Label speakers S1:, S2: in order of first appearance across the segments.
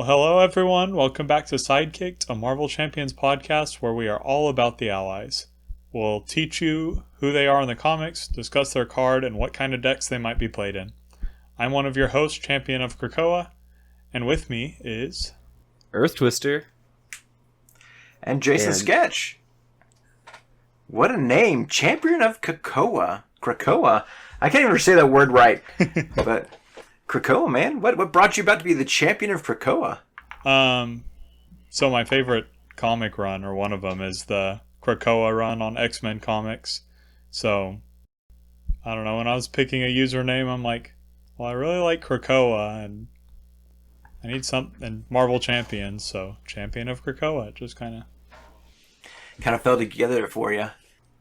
S1: Well, hello everyone. Welcome back to Sidekicked, a Marvel Champions podcast where we are all about the allies. We'll teach you who they are in the comics, discuss their card, and what kind of decks they might be played in. I'm one of your hosts, Champion of Krakoa, and with me is...
S2: Earth Twister.
S3: And Jason Sketch. What a name. Champion of Krakoa. Krakoa? I can't even say that word right. But Krakoa, man. What brought you about to be the champion of Krakoa?
S1: So my favorite comic run, or one of them, is the Krakoa run on X-Men Comics. So, I don't know, when I was picking a username, I'm like, well, I really like Krakoa, and I need something Marvel Champions, so Champion of Krakoa. It just kind
S3: of fell together for you.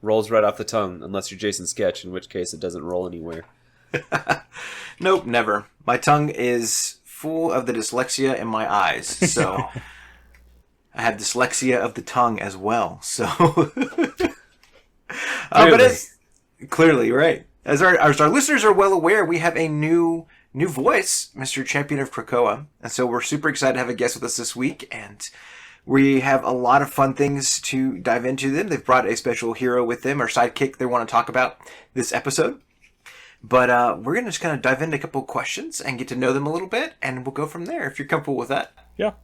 S2: Rolls right off the tongue, unless you're Jason Sketch, in which case it doesn't roll anywhere.
S3: Nope, never. My tongue is full of the dyslexia in my eyes, so I have dyslexia of the tongue as well. So, but it's clearly right. As our listeners are well aware, we have a new voice, Mr. Champion of Krakoa, and so we're super excited to have a guest with us this week, and we have a lot of fun things to dive into them. They've brought a special hero with them, or sidekick they want to talk about this episode. But we're going to just kind of dive into a couple of questions and get to know them a little bit, and we'll go from there, if you're comfortable with that.
S1: Yeah.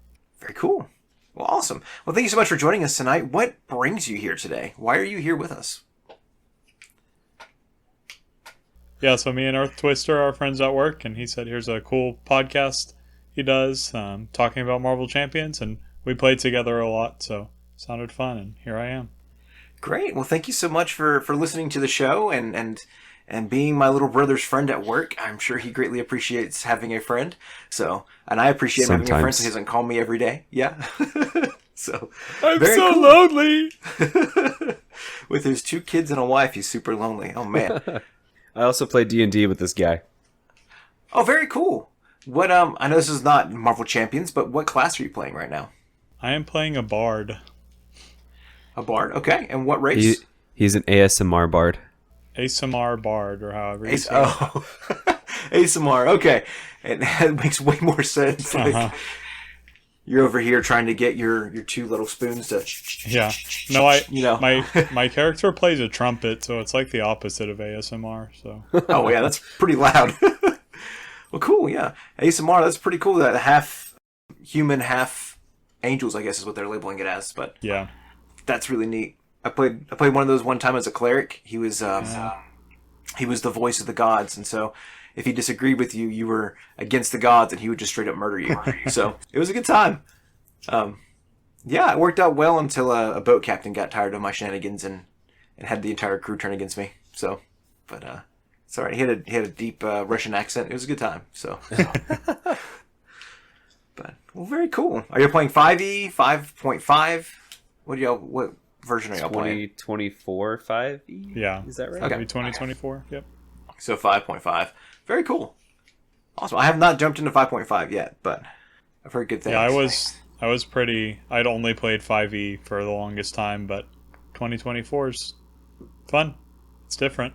S3: Very cool. Well, awesome. Well, thank you so much for joining us tonight. What brings you here today? Why are you here with us?
S1: Yeah, so me and Earth Twister are friends at work, and he said here's a cool podcast he does, talking about Marvel Champions, and we played together a lot, so it sounded fun, and here I am.
S3: Great. Well, thank you so much for listening to the show and being my little brother's friend at work. I'm sure he greatly appreciates having a friend. So, and I appreciate having a friend so he doesn't call me every day. Yeah. So
S1: I'm so cool. Lonely.
S3: With his 2 kids and a wife, he's super lonely. Oh man.
S2: I also play D&D with this guy.
S3: Oh, very cool. What I know this is not Marvel Champions, but what class are you playing right now?
S1: I am playing a bard.
S3: A bard? Okay. And what race?
S2: He's an ASMR bard.
S1: ASMR bard, or however you say it.
S3: Oh. ASMR. Okay. And that makes way more sense. Like, you're over here trying to get your 2 little spoons to...
S1: Yeah. No, my character plays a trumpet, so it's like the opposite of ASMR. So.
S3: Oh, yeah, that's pretty loud. Well, cool, yeah. ASMR, that's pretty cool. That half human, half angels, I guess is what they're labeling it as. But
S1: yeah,
S3: that's really neat. I played one of those one time as a cleric. He was the voice of the gods, and so if he disagreed with you, you were against the gods, and he would just straight up murder you. So it was a good time. Yeah, it worked out well until a boat captain got tired of my shenanigans and had the entire crew turn against me. So, but it's all right. He had a deep Russian accent. It was a good time. So, but well, very cool. Are you playing 5e, 5.5? What version are y'all playing?
S2: 2024 5e?
S1: Yeah.
S2: Is that right?
S1: Okay. 2024, yep.
S3: So 5.5. Very cool. Awesome. I have not jumped into 5.5 yet, but I've heard good things.
S1: Yeah, I'd only played 5e for the longest time, but 2024 is fun. It's different.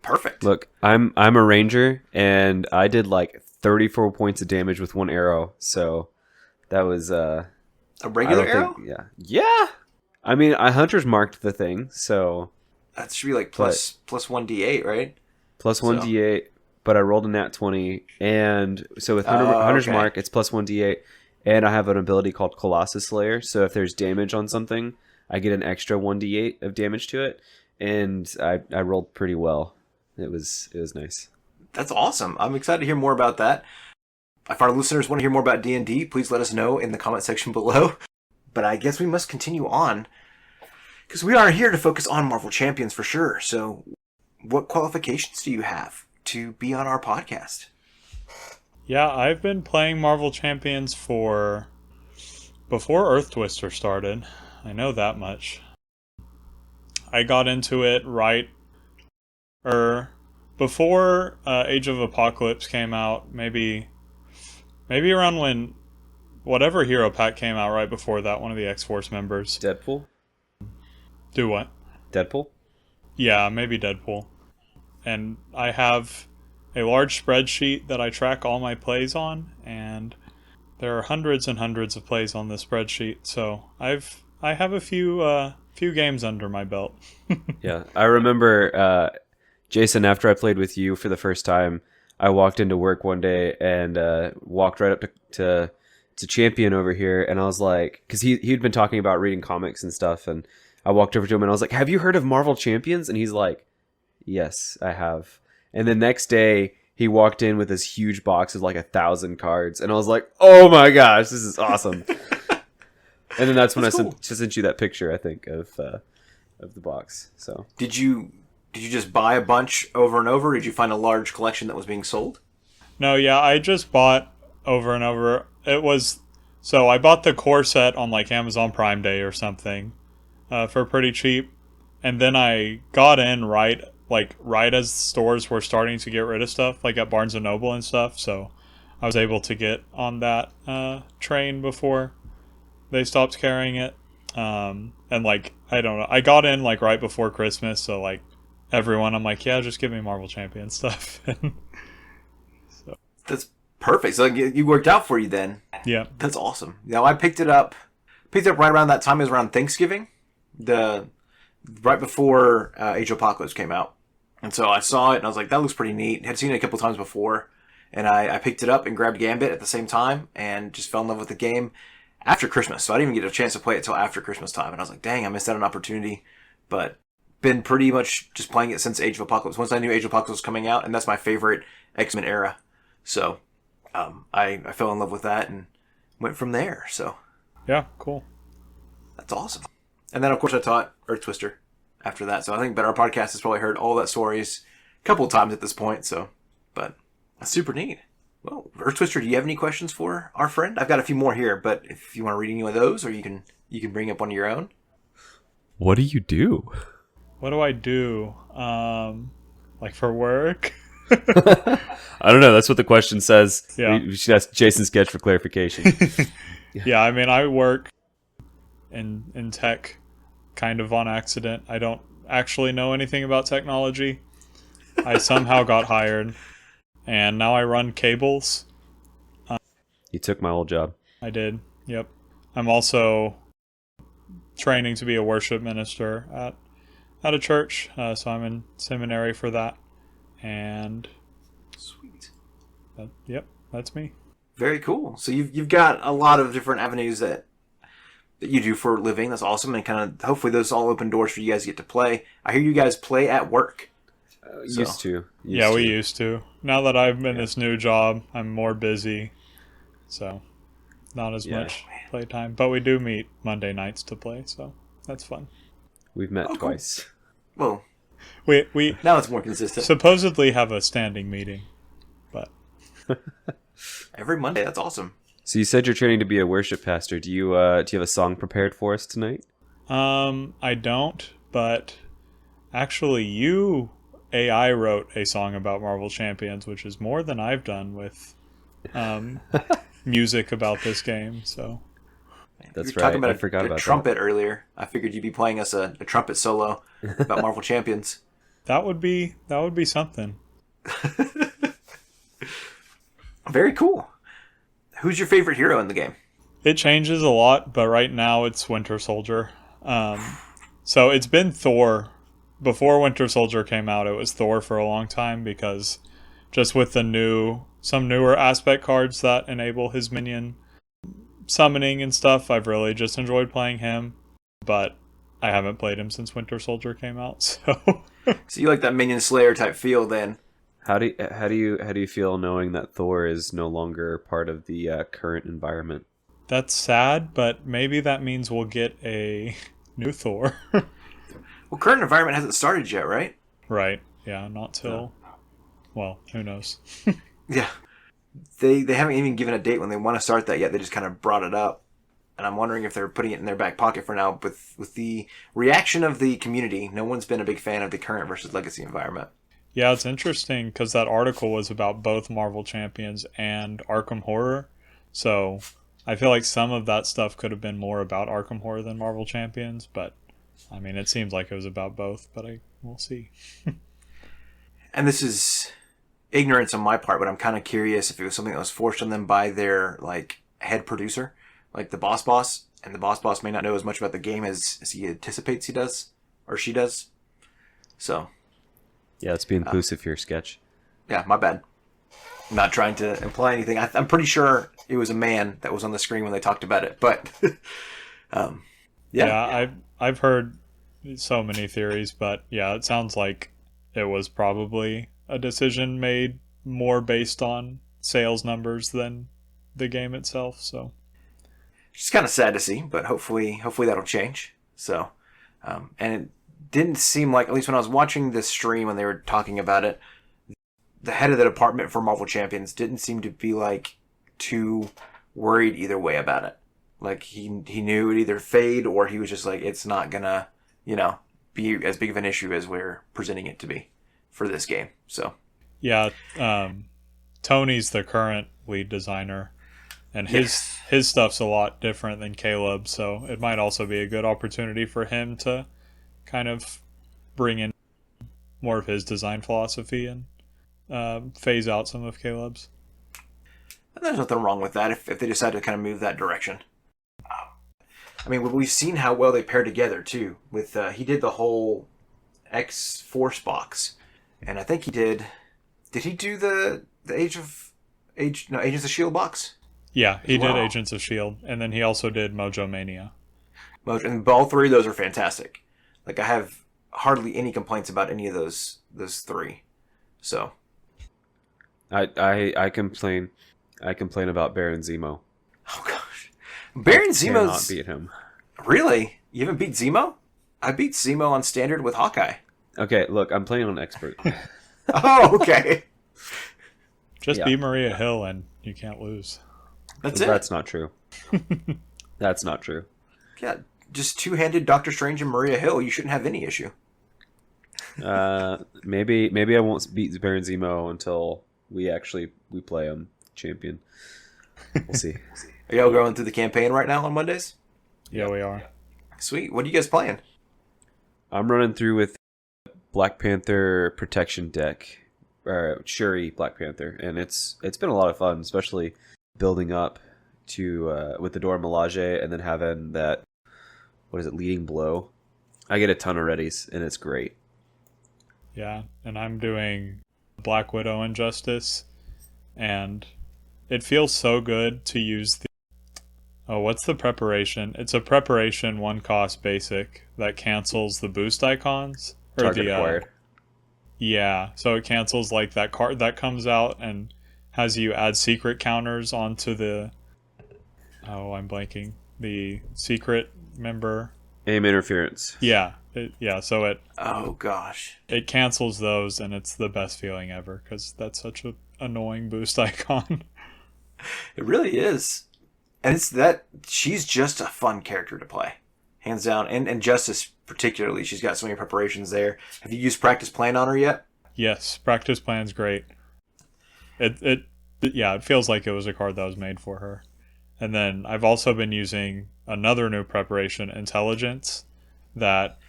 S3: Perfect.
S2: Look, I'm a ranger, and I did like 34 points of damage with 1 arrow, so that was... a
S3: regular arrow?
S2: Yeah. I mean, I hunter's marked the thing, so...
S3: That should be like plus 1d8, right?
S2: Plus 1d8, but I rolled a nat 20, and so with hunter's mark, it's plus 1d8, and I have an ability called Colossus Slayer, so if there's damage on something, I get an extra 1d8 of damage to it, and I rolled pretty well. It was nice.
S3: That's awesome. I'm excited to hear more about that. If our listeners want to hear more about D&D, please let us know in the comment section below. But I guess we must continue on, because we are here to focus on Marvel Champions for sure. So what qualifications do you have to be on our podcast?
S1: Yeah, I've been playing Marvel Champions before Earth Twister started. I know that much. I got into it before Age of Apocalypse came out, maybe around when whatever hero pack came out right before that, one of the X-Force members.
S2: Deadpool?
S1: Do what?
S2: Deadpool?
S1: Yeah, maybe Deadpool. And I have a large spreadsheet that I track all my plays on, and there are hundreds and hundreds of plays on this spreadsheet, so I have a few games under my belt.
S2: Yeah, I remember Jason. After I played with you for the first time, I walked into work one day and walked right up to Champion over here, and I was like, because he'd been talking about reading comics and stuff, and I walked over to him and I was like, "Have you heard of Marvel Champions?" And he's like, "Yes, I have." And the next day, he walked in with this huge box of like 1,000 cards, and I was like, "Oh my gosh, this is awesome!" And then that's when
S3: That's cool.
S2: sent you that picture, I think, of the box. So
S3: Did you just buy a bunch over and over? Or did you find a large collection that was being sold?
S1: No, yeah, I just bought over and over. So I bought the core set on like Amazon Prime Day or something for pretty cheap, and then I got in right as stores were starting to get rid of stuff, like at Barnes and Noble and stuff. So I was able to get on that train before they stopped carrying it. And like, I don't know, I got in like right before Christmas, so like everyone, I'm like, yeah, just give me Marvel Champion stuff.
S3: That's perfect. So you worked out for you then.
S1: Yeah.
S3: That's awesome. Now I picked it up right around that time. It was around Thanksgiving, right before Age of Apocalypse came out, and so I saw it and I was like, that looks pretty neat. Had seen it a couple times before, and I picked it up and grabbed Gambit at the same time and just fell in love with the game after Christmas. So I didn't even get a chance to play it till after Christmas time, and I was like, dang, I missed out on an opportunity. But been pretty much just playing it since Age of Apocalypse. Once I knew Age of Apocalypse was coming out, and that's my favorite X-Men era. So I fell in love with that and went from there. So
S1: Yeah, cool.
S3: that's awesome. And then, of course, I taught Earth Twister after that. So I think Better Podcast has probably heard all that stories a couple of times at this point. So, but that's super neat. Well, Earth Twister, do you have any questions for our friend? I've got a few more here, but if you want to read any of those, or you can bring up one of your own.
S2: what do you do?
S1: What do I do? Like for work?
S2: I don't know. That's what the question says.
S1: Yeah.
S2: We should ask Jason Sketch for clarification.
S1: Yeah, I mean, I work in tech kind of on accident. I don't actually know anything about technology. I somehow got hired, and now I run cables.
S2: You took my old job.
S1: I did. Yep. I'm also training to be a worship minister at a church, so I'm in seminary for that. And
S3: Sweet.
S1: yep, that's me.
S3: Very cool. So you've got a lot of different avenues that you do for a living. That's awesome, and kind of hopefully those all open doors for you guys to get to play. I hear you guys play at work.
S2: Used to.
S1: Yeah, we used to. Now that I'm in this new job, I'm more busy, so not as much playtime. But we do meet Monday nights to play, so that's fun.
S2: We've met
S3: cool.
S2: twice.
S3: Well,
S1: We
S3: now it's more consistent.
S1: supposedly have a standing meeting, but
S3: Every Monday. That's awesome.
S2: So you said you're training to be a worship pastor. Do you have a song prepared for us tonight?
S1: I don't. But actually, you AI wrote a song about Marvel Champions, which is more than I've done with music about this game. So
S2: That's
S3: you were talking
S2: right.
S3: about
S2: I forgot
S3: a
S2: about
S3: trumpet earlier. I figured you'd be playing us a trumpet solo about Marvel Champions.
S1: that would be something.
S3: Very cool. Who's your favorite hero in the game?
S1: It changes a lot, but right now it's Winter Soldier. So it's been Thor. Before Winter Soldier came out, it was Thor for a long time because just with some newer aspect cards that enable his minion summoning and stuff, I've really just enjoyed playing him. But I haven't played him since Winter Soldier came out, so
S3: So you like that Minion Slayer type feel then?
S2: How do you feel knowing that Thor is no longer part of the current environment?
S1: that's sad, but maybe that means we'll get a new Thor.
S3: Well, current environment hasn't started yet, right?
S1: Right. Yeah, not till well, who knows.
S3: Yeah. They haven't even given a date when they want to start that yet. They just kind of brought it up. And I'm wondering if they're putting it in their back pocket for now. With the reaction of the community, no one's been a big fan of the current versus legacy environment.
S1: Yeah, it's interesting because that article was about both Marvel Champions and Arkham Horror. So I feel like some of that stuff could have been more about Arkham Horror than Marvel Champions, but I mean, it seems like it was about both, but we'll see.
S3: And this is ignorance on my part, but I'm kind of curious if it was something that was forced on them by their head producer, like the boss, and the boss may not know as much about the game as he anticipates he does or she does. So,
S2: Yeah, let's be inclusive here, Sketch.
S3: yeah, my bad. I'm not trying to imply anything. I'm pretty sure it was a man that was on the screen when they talked about it, but
S1: Yeah, I've heard so many theories, but yeah, it sounds like it was probably a decision made more based on sales numbers than the game itself. So
S3: it's kind of sad to see, but hopefully that'll change. So, and it didn't seem like, at least when I was watching the stream when they were talking about it, the head of the department for Marvel Champions didn't seem to be like too worried either way about it. Like he knew it either fade or he was just like, it's not gonna, be as big of an issue as we're presenting it to be for this game. So
S1: yeah, Tony's the current lead designer, and his stuff's a lot different than Caleb, so it might also be a good opportunity for him to kind of bring in more of his design philosophy and phase out some of Caleb's.
S3: And there's nothing wrong with that if they decide to kind of move that direction. I mean, we've seen how well they pair together too. With he did the whole X Force box, and I think he did. Did he do the Agents of Shield box?
S1: Yeah, he did Agents of Shield, and then he also did Mojo Mania.
S3: And all three of those are fantastic. Like I have hardly any complaints about any of those three. So
S2: I complain about Baron Zemo.
S3: Oh gosh, Baron Zemo's
S2: cannot beat him.
S3: Really? You haven't beat Zemo? I beat Zemo on standard with Hawkeye.
S2: Okay, look, I'm playing on expert.
S3: Oh, okay.
S1: Just be Maria Hill and you can't lose.
S3: That's it.
S2: That's not true. That's not true.
S3: Yeah, just two-handed Doctor Strange and Maria Hill. You shouldn't have any issue.
S2: Maybe I won't beat Baron Zemo until we play him champion. We'll see.
S3: Are y'all going through the campaign right now on Mondays?
S1: Yeah, we are.
S3: Sweet. What are you guys playing?
S2: I'm running through with Black Panther protection deck, or Shuri Black Panther, and it's been a lot of fun, especially building up to with the Dora Milaje and then having that, what is it, leading blow. I get a ton of readies, and it's great.
S1: Yeah, and I'm doing Black Widow Injustice, and it feels so good to use the... Oh, what's the preparation? It's a preparation 1-cost basic that cancels the boost icons. Or
S2: Target acquired.
S1: Yeah, so it cancels like that card that comes out and has you add secret counters onto the... Oh, I'm blanking. The secret member...
S2: Aim interference.
S1: Yeah, so it...
S3: Oh, gosh.
S1: It cancels those, and it's the best feeling ever, because that's such an annoying boost icon.
S3: It really is. And it's that she's just a fun character to play. Hands down. And Justice particularly. She's got so many preparations there. Have you used Practice Plan on her yet?
S1: Yes, Practice Plan's great. It feels like it was a card that was made for her. And then I've also been using another new preparation, Intelligence, that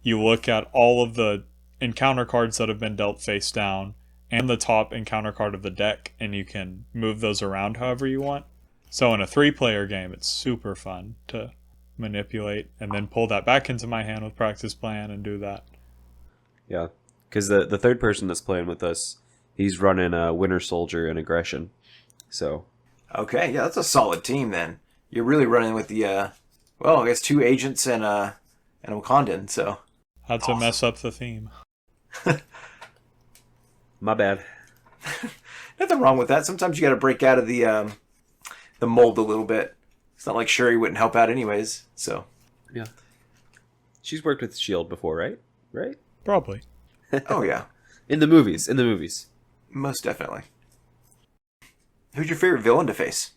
S1: you look at all of the encounter cards that have been dealt face down and the top encounter card of the deck, and you can move those around however you want. So in a 3-player game, it's super fun to manipulate and then pull that back into my hand with Practice Plan and do that.
S2: Yeah, because the third person that's playing with us, he's running a Winter Soldier and Aggression. So...
S3: Okay, yeah, that's a solid team then. You're really running with the, I guess 2 agents and a Wakandan, so...
S1: Had to mess up the theme.
S2: My bad.
S3: Nothing wrong with that. Sometimes you got to break out of the mold a little bit. It's not like Shuri wouldn't help out anyways, so...
S2: Yeah. She's worked with S.H.I.E.L.D. before, right? Right?
S1: Probably.
S3: Oh, yeah.
S2: In the movies.
S3: Most definitely. Who's your favorite villain to face?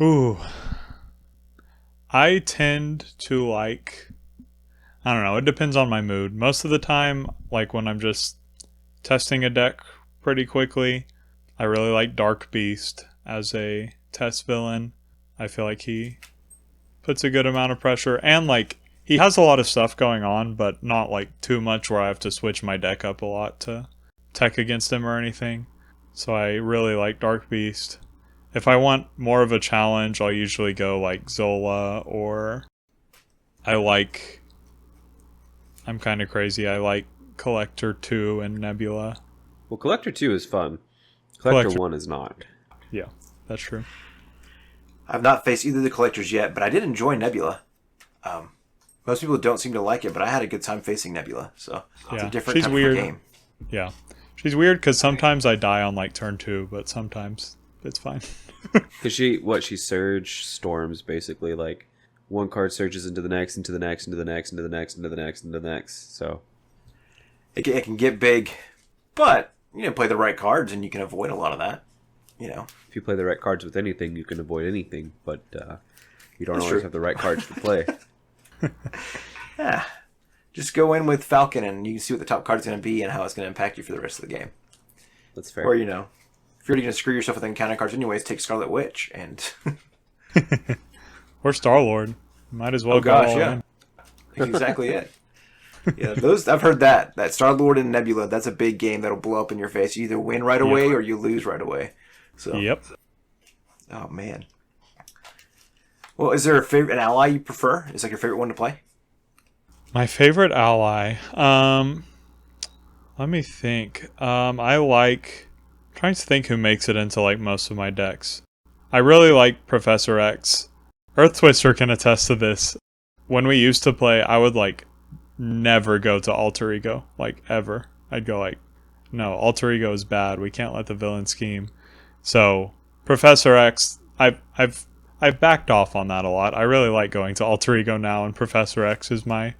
S1: Ooh. I tend to like... I don't know, it depends on my mood. Most of the time, like when I'm just testing a deck pretty quickly, I really like Dark Beast as a test villain. I feel like he puts a good amount of pressure, and like he has a lot of stuff going on, but not like too much where I have to switch my deck up a lot to tech against him or anything. So I really like Dark Beast. if I want more of a challenge, I'll usually go like Zola, or I'm kind of crazy. I like Collector 2 and Nebula.
S2: Well, Collector 2 is fun. Collector 1 is not.
S1: Yeah, that's true.
S3: I've not faced either of the collectors yet, but I did enjoy Nebula. Most people don't seem to like it, but I had a good time facing Nebula. So it's a different type of game.
S1: Yeah. She's weird because sometimes I die on like turn 2, but sometimes it's fine.
S2: Because she surge storms, basically. Like, one card surges into the next, into the next, into the next, into the next, into the next, into the next. So
S3: it can get big, but play the right cards and you can avoid a lot of that.
S2: If you play the right cards with anything, you can avoid anything, but you don't
S3: That's
S2: always
S3: true.
S2: have the right cards to play.
S3: Yeah. Just go in with Falcon and you can see what the top card's going to be and how it's going to impact you for the rest of the game.
S2: That's fair.
S3: Or, if you're already going to screw yourself with encounter cards anyways, take Scarlet Witch and...
S1: Or Star-Lord. Might as well
S3: Oh gosh,
S1: go all
S3: yeah.
S1: in.
S3: That's exactly it. Yeah, I've heard that Star-Lord and Nebula, that's a big game that'll blow up in your face. You either win right away or you lose right away. So.
S1: Yep.
S3: Oh, man. Well, is there an ally you prefer? Is like your favorite one to play?
S1: My favorite ally. Let me think. Trying to think who makes it into like most of my decks. I really like Professor X. Earth Twister can attest to this. When we used to play, I would like never go to Alter Ego, like ever. I'd go like, no, Alter Ego is bad. We can't let the villain scheme. So Professor X, I've backed off on that a lot. I really like going to Alter Ego now, and Professor X is my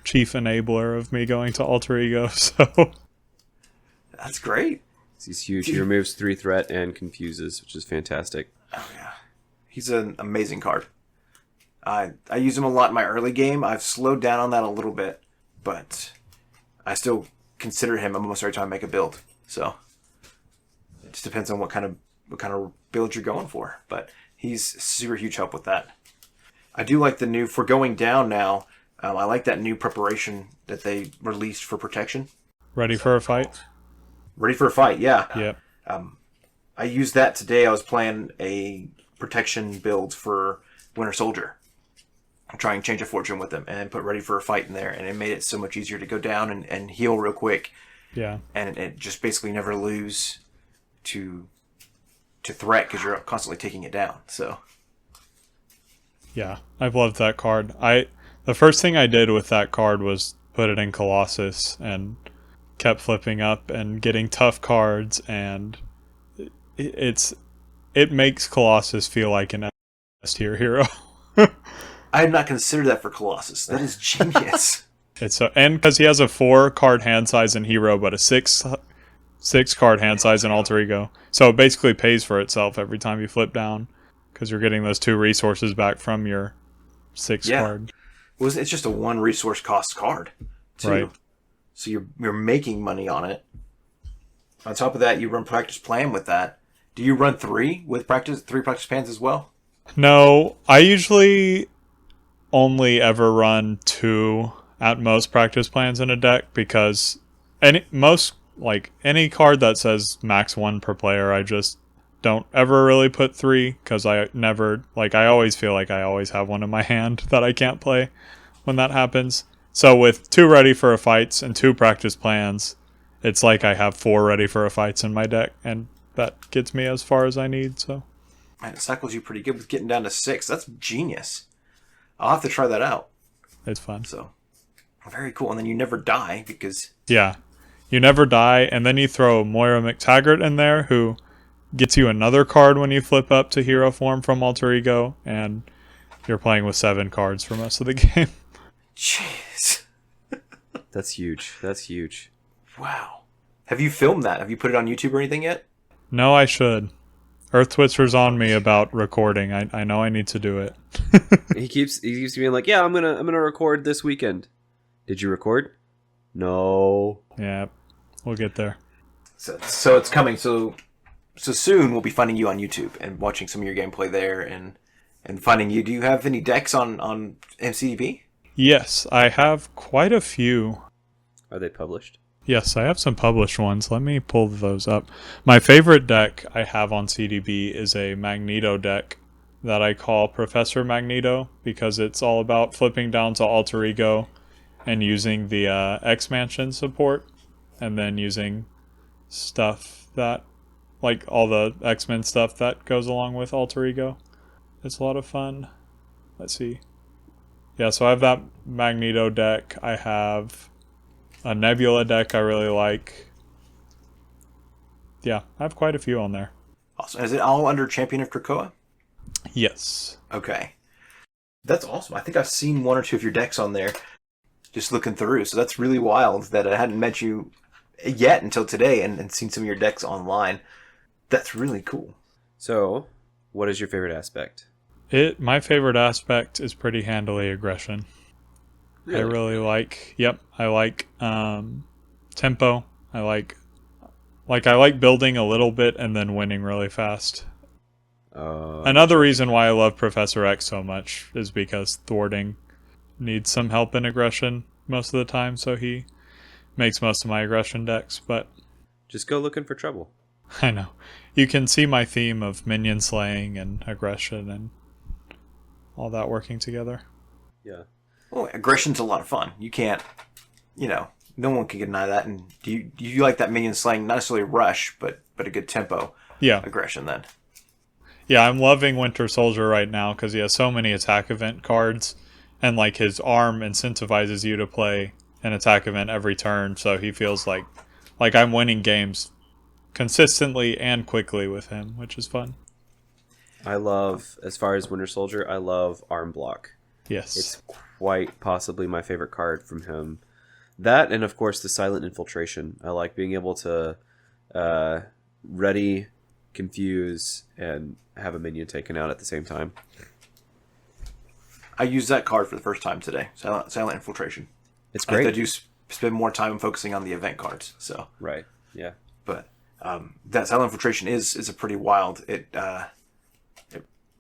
S1: chief enabler of me going to Alter Ego. So
S3: that's great.
S2: He's huge. He removes 3 threat and confuses, which is fantastic.
S3: Oh yeah, he's an amazing card. I use him a lot in my early game. I've slowed down on that a little bit, but I still consider him almost every time I make a build. So it just depends on what kind of build you're going for. But he's super huge help with that. I do like the new for going down now. I like that new preparation that they released for protection.
S1: ready for a fight?
S3: Ready for a fight, yeah.
S1: Yep.
S3: I used that today. I was playing a protection build for Winter Soldier. I'm trying to change a fortune with them and put ready for a fight in there, and it made it so much easier to go down and heal real quick.
S1: Yeah.
S3: And it just basically never lose to threat because you're constantly taking it down. So
S1: Yeah, I've loved that card. The first thing I did with that card was put it in Colossus and kept flipping up and getting tough cards, and it makes Colossus feel like an S tier hero.
S3: I had not considered that for Colossus. That is genius.
S1: And because he has a 4 card hand size in Hero, but a 6 card hand size in Alter Ego, so it basically pays for itself every time you flip down because you're getting those 2 resources back from your 6 card.
S3: Well, it's just a 1 resource cost card, too.
S1: Right.
S3: So you're making money on it. On top of that, you run practice plan with that. Do you run 3 with 3 practice plans as well?
S1: No, I usually only ever run 2 at most practice plans in a deck because any card that says max 1 per player, I just don't ever really put 3 because I always feel like I always have one in my hand that I can't play when that happens. So with 2 ready for a fights and 2 practice plans, it's like I have 4 ready for a fights in my deck, and that gets me as far as I need. So
S3: Man, it cycles you pretty good with getting down to 6. That's genius. I'll have to try that out.
S1: it's fun.
S3: So very cool. And then you never die because
S1: Yeah, you never die, and then you throw Moira McTaggart in there, who gets you another card when you flip up to hero form from Alter Ego, and you're playing with 7 cards for most of the game.
S3: jeez.
S2: That's huge. That's huge.
S3: Wow. Have you filmed that? Have you put it on YouTube or anything yet?
S1: No, I should. Earth Twister's on me about recording. I know I need to do it.
S2: He keeps being like, "Yeah, I'm gonna record this weekend." Did you record? No.
S1: Yeah, we'll get there.
S3: So it's coming. So soon we'll be finding you on YouTube and watching some of your gameplay there and finding you. Do you have any decks on MCDB?
S1: Yes, I have quite a few.
S2: Are they published?
S1: Yes, I have some published ones. Let me pull those up. My favorite deck I have on CDB is a Magneto deck that I call Professor Magneto because it's all about flipping down to Alter Ego and using the X-Mansion support and then using stuff that, like all the X-Men stuff that goes along with Alter Ego. It's a lot of fun. Let's see. Yeah, so I have that Magneto deck. I have a Nebula deck I really like. Yeah, I have quite a few on there.
S3: Awesome. Is it all under Champion of Krakoa?
S1: Yes.
S3: Okay. That's awesome. I think I've seen one or two of your decks on there just looking through. So that's really wild that I hadn't met you yet until today and seen some of your decks online. That's really cool.
S2: So, what is your favorite aspect?
S1: My favorite aspect is pretty handily aggression. Really? I really like. Yep, I like tempo. I like building a little bit and then winning really fast. Another reason why I love Professor X so much is because thwarting needs some help in aggression most of the time, so he makes most of my aggression decks. But
S2: just go looking for trouble.
S1: I know. You can see my theme of minion slaying and aggression and all that working together.
S2: Yeah.
S3: Well, aggression's a lot of fun. You can't, no one can deny that. And do you like that minion slaying, not necessarily rush, but a good tempo aggression then?
S1: Yeah, I'm loving Winter Soldier right now because he has so many attack event cards, and like his arm incentivizes you to play an attack event every turn, so he feels like I'm winning games consistently and quickly with him, which is fun.
S2: I love, as far as Winter Soldier, I love Arm Block.
S1: Yes.
S2: It's quite possibly my favorite card from him. That, and of course the Silent Infiltration. I like being able to ready, confuse, and have a minion taken out at the same time.
S3: I used that card for the first time today. Silent Infiltration.
S2: It's great.
S3: I do spend more time focusing on the event cards. So
S2: right, yeah.
S3: But that Silent Infiltration is a pretty wild. It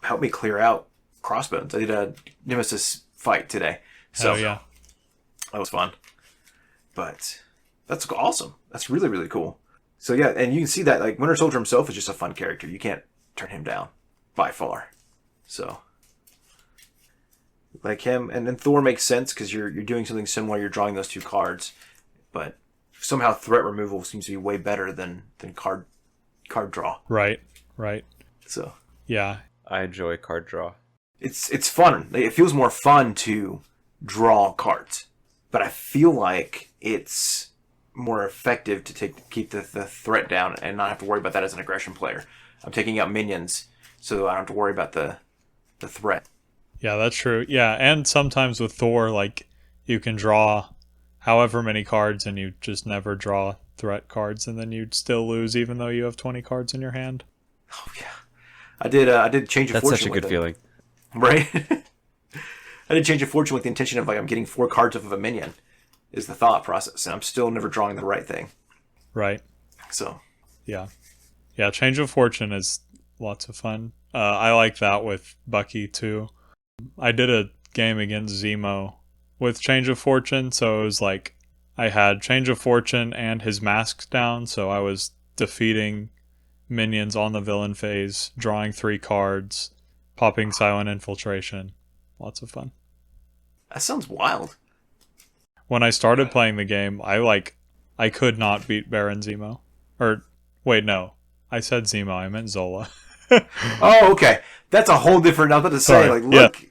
S3: helped me clear out Crossbones. I did a Nemesis fight today. So
S1: yeah,
S3: that was fun. But that's awesome. That's really, really cool. So yeah, and you can see that like Winter Soldier himself is just a fun character. You can't turn him down by far. So like him, and then Thor makes sense because you're doing something similar. You're drawing those two cards, but somehow threat removal seems to be way better than card draw.
S1: Right.
S3: So
S1: yeah,
S2: I enjoy card draw.
S3: It's fun. It feels more fun to draw cards, but I feel like it's more effective to keep the threat down and not have to worry about that as an aggression player. I'm taking out minions, so I don't have to worry about the threat.
S1: Yeah, that's true. Yeah, and sometimes with Thor, like you can draw however many cards and you just never draw threat cards, and then you'd still lose even though you have 20 cards in your hand.
S3: Oh yeah, I did Change of Fortune.
S2: That's such a good feeling,
S3: right? I did Change of Fortune with the intention of like I'm getting 4 cards off of a minion, is the thought process, and I'm still never drawing the right thing.
S1: Right.
S3: So
S1: yeah, Change of Fortune is lots of fun. I like that with Bucky too. I did a game against Zemo with Change of Fortune, so it was like I had Change of Fortune and his mask down, so I was defeating minions on the villain phase, drawing 3 cards, popping Silent Infiltration. Lots of fun.
S3: that sounds wild.
S1: When I started playing the game, I could not beat Baron Zemo. Or wait, no. I said Zemo, I meant Zola.
S3: Oh, okay. That's a whole different. I was about to say,
S1: Sorry.
S3: like, look.
S1: Yeah.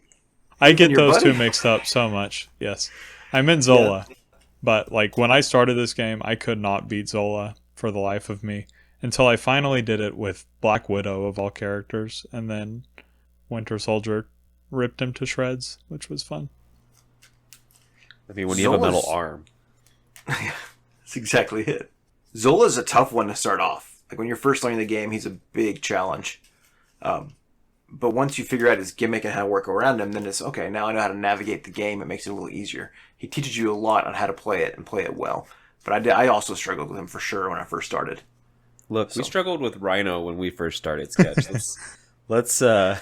S1: I get those
S3: buddy?
S1: two mixed up so much. Yes. I meant Zola. Yeah. But like when I started this game, I could not beat Zola for the life of me until I finally did it with Black Widow of all characters, and then Winter Soldier ripped him to shreds, which was fun.
S2: I mean, when you have a metal arm.
S3: That's exactly it. Zola's a tough one to start off. Like when you're first learning the game, he's a big challenge. But once you figure out his gimmick and how to work around him, then it's, okay, now I know how to navigate the game. It makes it a little easier. He teaches you a lot on how to play it and play it well. But I also struggled with him for sure when I first started.
S2: Look, we struggled with Rhino when we first started Sketch. Let's
S3: I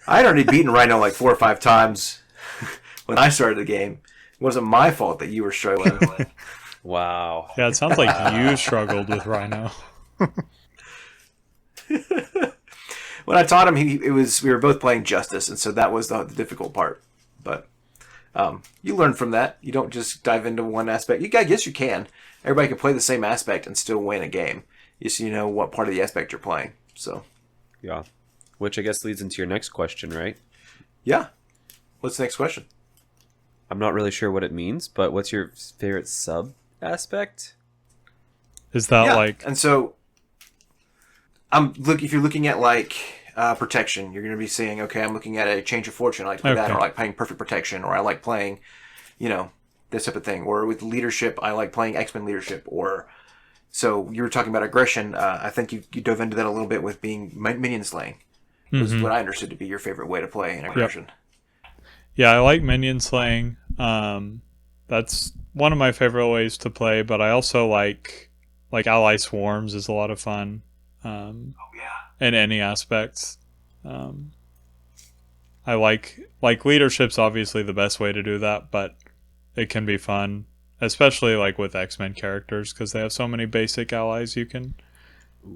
S3: had already beaten Rhino like 4 or 5 times when I started the game. It wasn't my fault that you were struggling.
S2: Wow.
S1: Yeah, it sounds like you struggled with Rhino.
S3: When I taught him, we were both playing Justice, and so that was the difficult part. But you learn from that. You don't just dive into one aspect. I guess you can. Everybody can play the same aspect and still win a game. Just you know what part of the aspect you're playing. So
S2: Yeah. Which I guess leads into your next question, right?
S3: yeah. What's the next question?
S2: I'm not really sure what it means, but what's your favorite sub aspect?
S1: Is that
S3: Yeah.
S1: like...
S3: And so if you're looking at like protection, you're going to be saying, okay, I'm looking at a change of fortune. I like to play that, or I like playing perfect protection, or I like playing, this type of thing. Or with leadership, I like playing X-Men leadership. Or so you were talking about aggression. I think you dove into that a little bit with being minion slaying. Was what I understood to be your favorite way to play in aggression.
S1: Yeah, I like minion slaying. That's one of my favorite ways to play, but I also like ally swarms is a lot of fun. In any aspects. I like leadership's obviously the best way to do that, but it can be fun, especially like with X-Men characters because they have so many basic allies you can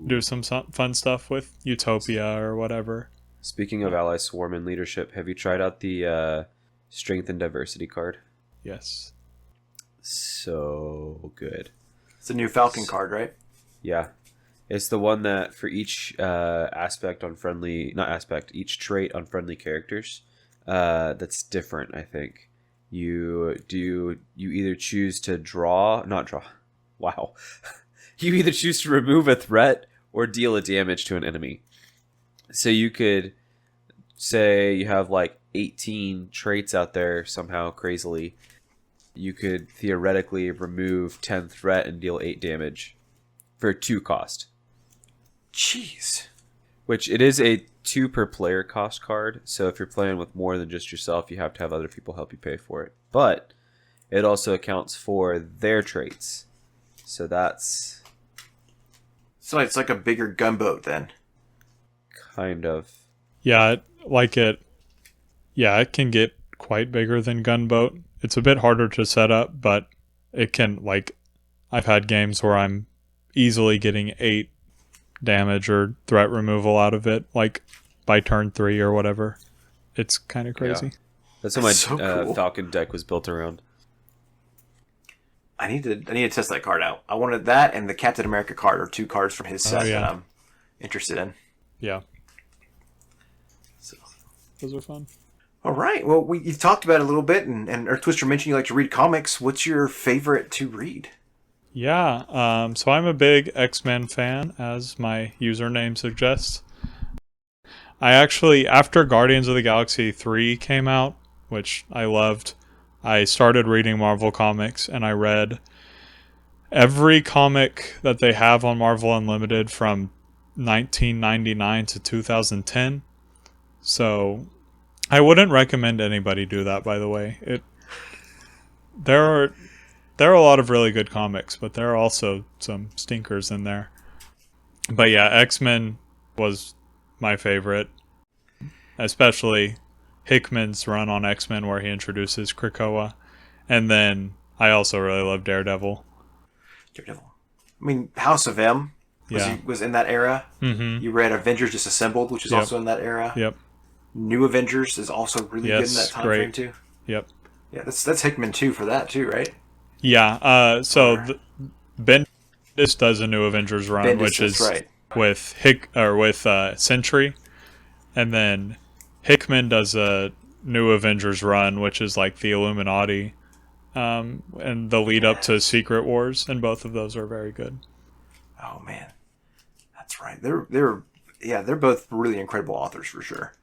S1: do some fun stuff with, Utopia or whatever.
S2: Speaking of ally swarm and leadership, have you tried out the strength and diversity card?
S1: Yes.
S2: So good.
S3: It's a new Falcon card, right?
S2: Yeah. It's the one that for each each trait on friendly characters, that's different, I think. You either choose to wow. You either choose to remove a threat or deal a damage to an enemy. So you could say you have like 18 traits out there somehow crazily. You could theoretically remove 10 threat and deal 8 damage for 2 cost.
S3: Jeez.
S2: Which it is a 2 per player cost card, so if you're playing with more than just yourself, you have to have other people help you pay for it. But it also accounts for their traits. So that's...
S3: So it's like a bigger gunboat then.
S2: Kind of.
S1: Yeah, it can get quite bigger than Gunboat. It's a bit harder to set up, but it can, I've had games where I'm easily getting 8 damage or threat removal out of it, by turn 3 or whatever. It's kind of crazy.
S2: Yeah. That's what my
S3: cool.
S2: Falcon deck was built around.
S3: I need to test that card out. I wanted that and the Captain America card are 2 cards from his set that I'm interested in.
S1: Yeah.
S3: So
S1: Those are fun.
S3: all right. Well, you've talked about it a little bit, and Earth Twister mentioned you like to read comics. What's your favorite to read?
S1: Yeah, so I'm a big X-Men fan, as my username suggests. I actually, after Guardians of the Galaxy 3 came out, which I loved, I started reading Marvel Comics, and I read every comic that they have on Marvel Unlimited from 1999 to 2010. So I wouldn't recommend anybody do that, by the way. There are a lot of really good comics, but there are also some stinkers in there. But yeah, X-Men was my favorite, especially Hickman's run on X-Men where he introduces Krakoa. And then I also really love Daredevil.
S3: I mean, House of M was in that era.
S1: Mm-hmm.
S3: You read Avengers Disassembled, which is also in that era.
S1: Yep.
S3: New Avengers is also really good in that time frame too.
S1: Yep.
S3: Yeah, that's Hickman too for that too, right?
S1: Yeah. Bendis does a New Avengers run, which is with Sentry, and then Hickman does a New Avengers run, which is like the Illuminati, and the lead up to Secret Wars, and both of those are very good.
S3: Oh man, that's right. They're both really incredible authors for sure.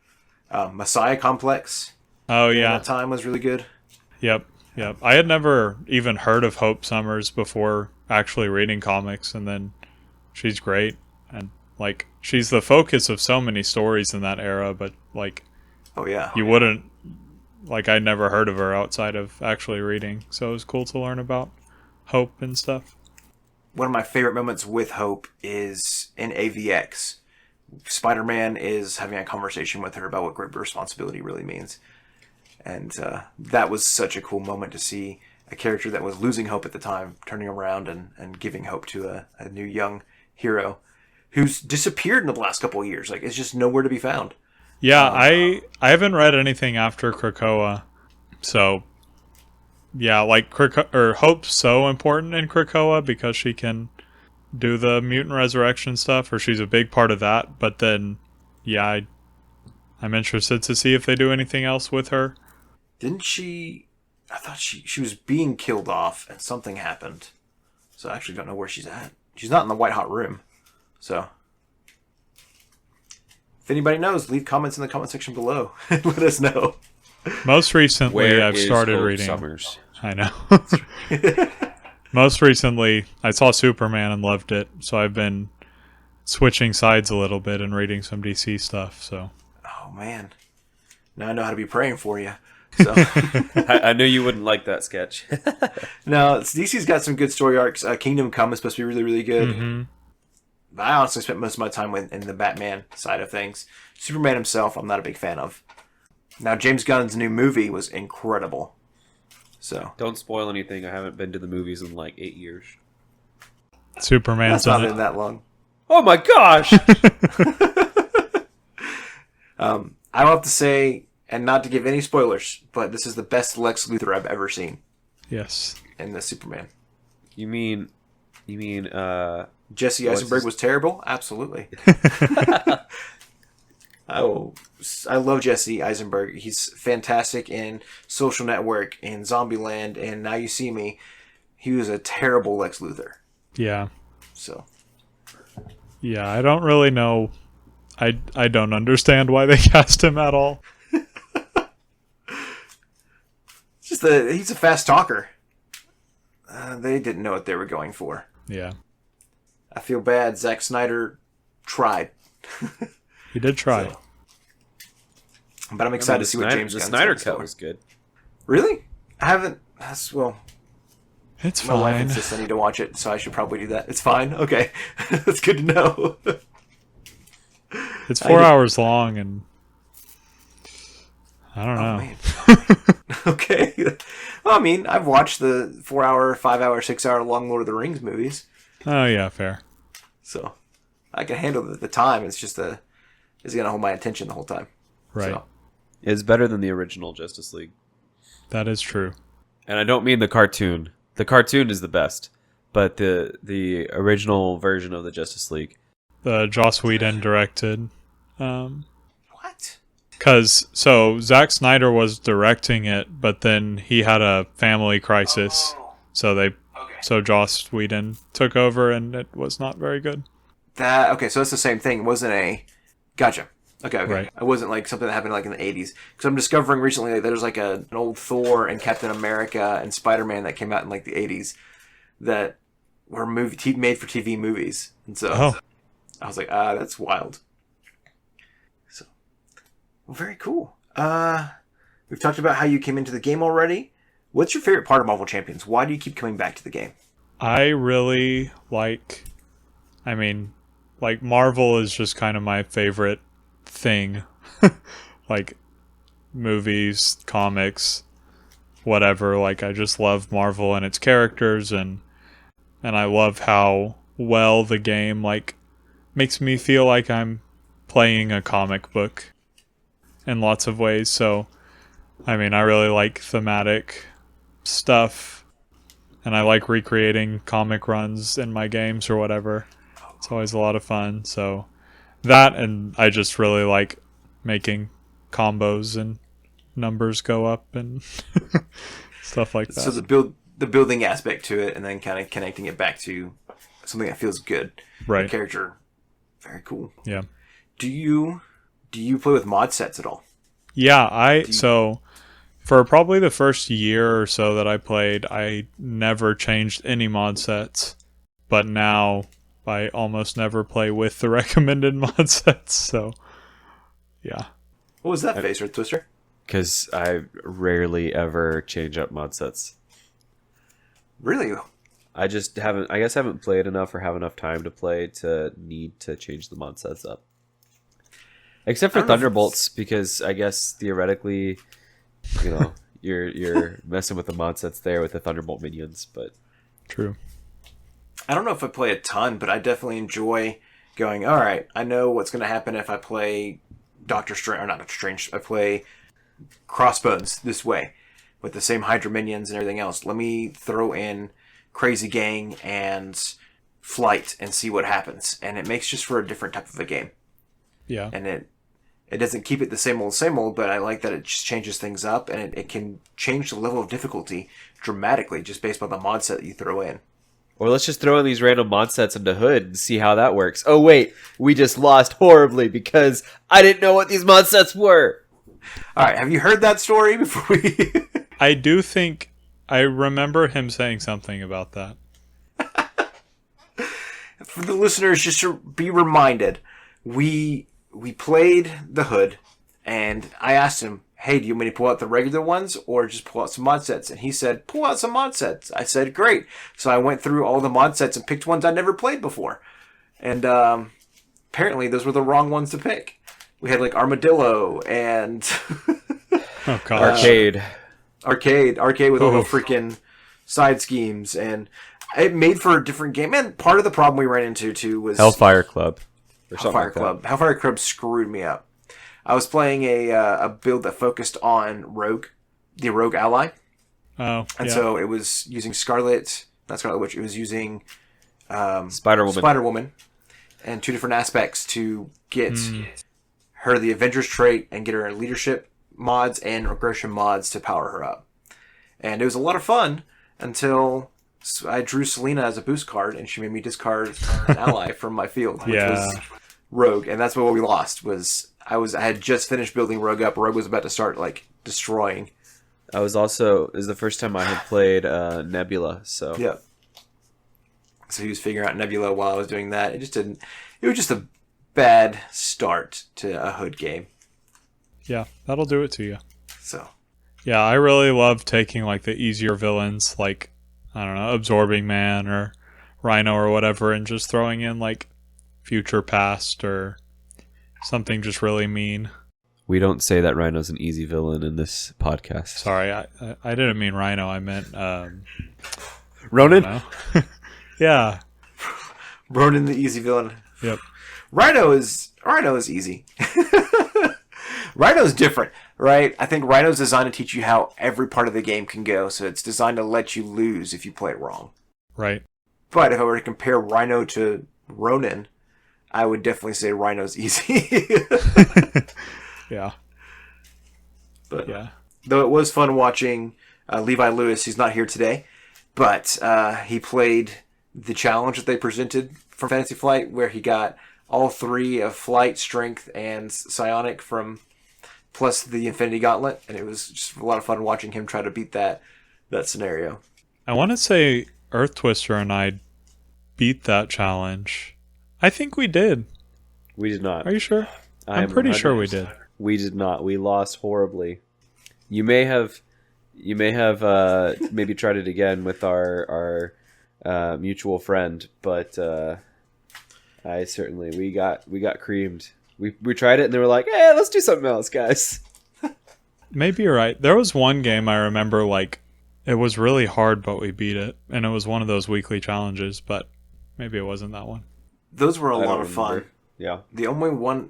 S3: Messiah Complex.
S1: Oh yeah,
S3: that time was really good.
S1: Yep. I had never even heard of Hope Summers before actually reading comics, and then she's great, and she's the focus of so many stories in that era. But you wouldn't I'd never heard of her outside of actually reading, so it was cool to learn about Hope and stuff.
S3: One of my favorite moments with Hope is in AVX. Spider-Man is having a conversation with her about what great responsibility really means. And that was such a cool moment to see a character that was losing hope at the time, turning around and giving hope to a new young hero who's disappeared in the last couple of years. Like, it's just nowhere to be found.
S1: Yeah, I haven't read anything after Krakoa, so yeah, like Hope's so important in Krakoa because she can do the mutant resurrection stuff, or she's a big part of that. But then, yeah, I'm interested to see if they do anything else with her.
S3: Didn't she? I thought she was being killed off, and something happened. So I actually don't know where she's at. She's not in the White Hot Room, so. If anybody knows, leave comments in the comment section below. Let us know.
S1: Most recently,
S2: Where
S1: I've
S2: is
S1: started
S2: Hope
S1: reading.
S2: Summers?
S1: I know. Most recently, I saw Superman and loved it, so I've been switching sides a little bit and reading some DC stuff. So.
S3: Oh man, now I know how to be praying for you. So.
S2: I knew you wouldn't like that sketch.
S3: No, DC's got some good story arcs. Kingdom Come is supposed to be really, really good.
S1: Mm-hmm.
S3: I honestly spent most of my time in the Batman side of things. Superman himself, I'm not a big fan of. Now, James Gunn's new movie was incredible. So
S2: Don't spoil anything. I haven't been to the movies in like 8 years.
S1: Superman's
S3: that's not
S1: in
S3: been
S1: it.
S3: that long.
S2: Oh my gosh!
S3: I will have to say, and not to give any spoilers, but this is the best Lex Luthor I've ever seen
S1: Yes.
S3: in the Superman.
S2: You mean
S3: Jesse Eisenberg was terrible? Absolutely. Oh, I love Jesse Eisenberg. He's fantastic in Social Network, in Zombieland, and Now You See Me. He was a terrible Lex Luthor.
S1: Yeah.
S3: So.
S1: Yeah, I don't really know. I don't understand why they cast him at all.
S3: It's just he's a fast talker. They didn't know what they were going for.
S1: Yeah.
S3: I feel bad. Zack Snyder tried.
S1: He did try.
S3: So. But I'm excited to see what James
S2: the
S3: Gunn's
S2: Snyder
S3: got in
S2: cut
S3: store.
S2: was good.
S3: Really? I haven't. Well,
S1: It's
S3: my wife
S1: fine.
S3: insists I need to watch it, so I should probably do that. It's fine. Okay. That's good to know.
S1: It's 4 hours long, and I don't know.
S3: Man. Okay. Well, I mean, I've watched the 4 hour, 5 hour, 6 hour long Lord of the Rings movies,
S1: Oh yeah, fair.
S3: so I can handle the time. It's just it's gonna hold my attention the whole time.
S1: Right.
S3: So.
S2: It's better than the original Justice League.
S1: That is true.
S2: And I don't mean the cartoon. The cartoon is the best, but the original version of the Justice League.
S1: The Joss Whedon directed.
S3: What?
S1: So Zack Snyder was directing it, but then he had a family crisis, so Joss Whedon took over, and it was not very good.
S3: Okay, so it's the same thing. It wasn't a. Gotcha. Okay.
S1: Right.
S3: It wasn't like something that happened like in the 80s. Because I'm discovering recently that there's like an old Thor and Captain America and Spider-Man that came out in like the 80s that were made for TV movies. And so I was like, that's wild. So, well, very cool. We've talked about how you came into the game already. What's your favorite part of Marvel Champions? Why do you keep coming back to the game?
S1: I really like Marvel is just kind of my favorite thing. Like movies, comics, whatever. Like I just love Marvel and its characters, and I love how well the game like makes me feel like I'm playing a comic book in lots of ways. So I mean, I really like thematic stuff, and I like recreating comic runs in my games or whatever. It's always a lot of fun. So that, and I just really like making combos and numbers go up and stuff like that.
S3: So the building aspect to it, and then kind of connecting it back to something that feels good.
S1: Right.
S3: The character, very cool.
S1: Yeah.
S3: Do you play with mod sets at all?
S1: Yeah, so for probably the first year or so that I played, I never changed any mod sets. But now I almost never play with the recommended mod sets, so yeah.
S3: What was that face, Red Twister?
S2: Because I rarely ever change up mod sets.
S3: Really?
S2: I just haven't played enough or have enough time to play to need to change the mod sets up. Except for Thunderbolts, because I guess theoretically, you you're messing with the mod sets there with the Thunderbolt minions, but
S1: True.
S3: I don't know if I play a ton, but I definitely enjoy going, all right, I know what's going to happen if I play Doctor Strange, or not Doctor Strange, I play Crossbones this way with the same Hydra minions and everything else. Let me throw in Crazy Gang and Flight and see what happens. And it makes just for a different type of a game.
S1: Yeah.
S3: And it doesn't keep it the same old, but I like that it just changes things up, and it can change the level of difficulty dramatically just based on the mod set that you throw in.
S2: or let's just throw in these random mod sets into Hood and see how that works. Oh wait, we just lost horribly because I didn't know what these mod sets were.
S3: All right, have you heard that story before we?
S1: I do think I remember him saying something about that.
S3: For the listeners, just to be reminded, we played the Hood, and I asked him, hey, do you want me to pull out the regular ones or just pull out some mod sets? And he said, pull out some mod sets. I said, great. So I went through all the mod sets and picked ones I'd never played before. And apparently those were the wrong ones to pick. We had like Armadillo and
S1: Oh, gosh.
S2: Arcade.
S3: Arcade with all the freaking side schemes. And it made for a different game. And part of the problem we ran into, too, was
S2: Hellfire Club. Or something
S3: Hellfire
S2: like that.
S3: Club. Hellfire Club screwed me up. I was playing a build that focused on Rogue, the Rogue ally.
S1: Oh,
S3: And
S1: yeah.
S3: so it was using not Scarlet Witch, it was using
S2: Spider-Woman.
S3: Spider-Woman and two different aspects to get her the Avengers trait and get her leadership mods and aggression mods to power her up. And it was a lot of fun until I drew Selena as a boost card and she made me discard an ally from my field, which was Rogue. And that's what we lost. I had just finished building Rogue up. Rogue was about to start like destroying.
S2: It was the first time I had played Nebula, so
S3: Yeah. So he was figuring out Nebula while I was doing that. It was just a bad start to a Hood game.
S1: Yeah, that'll do it to you.
S3: So
S1: Yeah, I really love taking like the easier villains, like, I don't know, Absorbing Man or Rhino or whatever, and just throwing in like Future Past or something just really mean.
S2: we don't say that Rhino's an easy villain in this podcast.
S1: Sorry, I didn't mean Rhino. I meant
S2: Ronan?
S1: I don't know. Yeah.
S3: Ronan the easy villain.
S1: Yep.
S3: Rhino is easy. Rhino's different, right? I think Rhino's designed to teach you how every part of the game can go, so it's designed to let you lose if you play it wrong.
S1: Right.
S3: But if I were to compare Rhino to Ronan, I would definitely say Rhino's easy.
S1: Yeah.
S3: But
S1: Yeah.
S3: though it was fun watching Levi Lewis, he's not here today, but he played the challenge that they presented from Fantasy Flight, where he got all three of Flight, Strength, and Psionic from plus the Infinity Gauntlet, and it was just a lot of fun watching him try to beat that scenario.
S1: I want to say Earth Twister and I beat that challenge. I think we did.
S2: We did not.
S1: Are you sure?
S2: I
S1: I'm
S2: am
S1: pretty sure we
S2: 100%.
S1: did.
S2: We did not. We lost horribly. You may have maybe tried it again with our mutual friend, but I certainly we got creamed. We tried it and they were like, "Hey, let's do something else, guys."
S1: Maybe you're right. There was one game I remember, like, it was really hard, but we beat it. And it was one of those weekly challenges, but maybe it wasn't that one.
S3: Those were a
S2: I
S3: lot
S2: don't
S3: of fun.
S2: remember. Yeah.
S3: The only one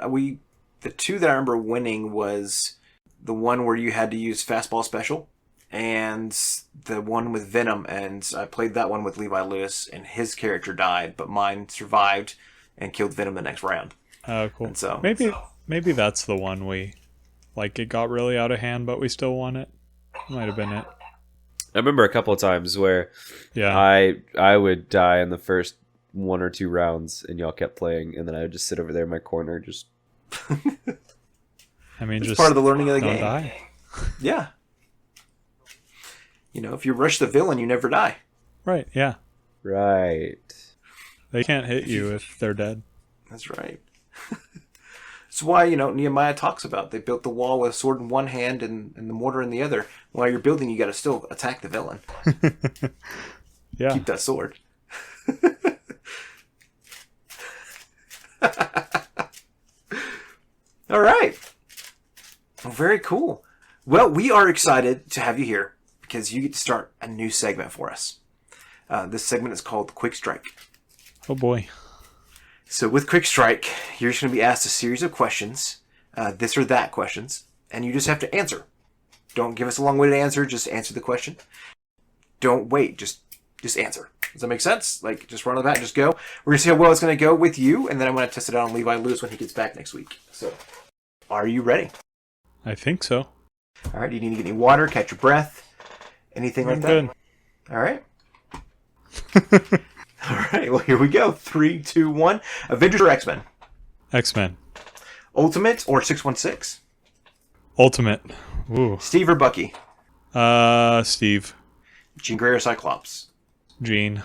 S3: the two that I remember winning was the one where you had to use fastball special and the one with Venom, and I played that one with Levi Lewis and his character died, but mine survived and killed Venom the next round.
S1: Oh, cool.
S3: And so
S1: Maybe that's the one we, like, it got really out of hand, but we still won it. Might have been it.
S2: I remember a couple of times where
S1: Yeah.
S2: I would die in the first one or two rounds and y'all kept playing, and then I would just sit over there in my corner just
S1: I mean,
S3: it's
S1: just
S3: part of the learning of the
S1: don't
S3: game.
S1: die.
S3: Yeah. You know, if you rush the villain, you never die.
S1: Right, yeah.
S2: right.
S1: They can't hit you if they're dead.
S3: That's right. That's why, you know, Nehemiah talks about they built the wall with a sword in one hand and the mortar in the other. While you're building, you got to still attack the villain.
S1: Yeah.
S3: Keep that sword. All right. Well, very cool. Well, we are excited to have you here because you get to start a new segment for us. This segment is called Quick Strike.
S1: Oh boy.
S3: So with Quick Strike, you're just going to be asked a series of questions, this or that questions, and you just have to answer. Don't give us a long way to answer, just answer the question. Don't wait, just answer. Does that make sense? Like, just run on that and just go. We're going to see how well it's going to go with you, and then I'm going to test it out on Levi Lewis when he gets back next week. So, are you ready?
S1: I think so.
S3: All right, do you need to get any water, catch your breath, anything like that?
S1: Good.
S3: All right. All right, well, here we go. 3, 2, 1. Avengers or X-Men?
S1: X-Men.
S3: Ultimate or 616?
S1: Ultimate. Ooh.
S3: Steve or Bucky?
S1: Steve.
S3: Jean Grey or Cyclops?
S1: Jean.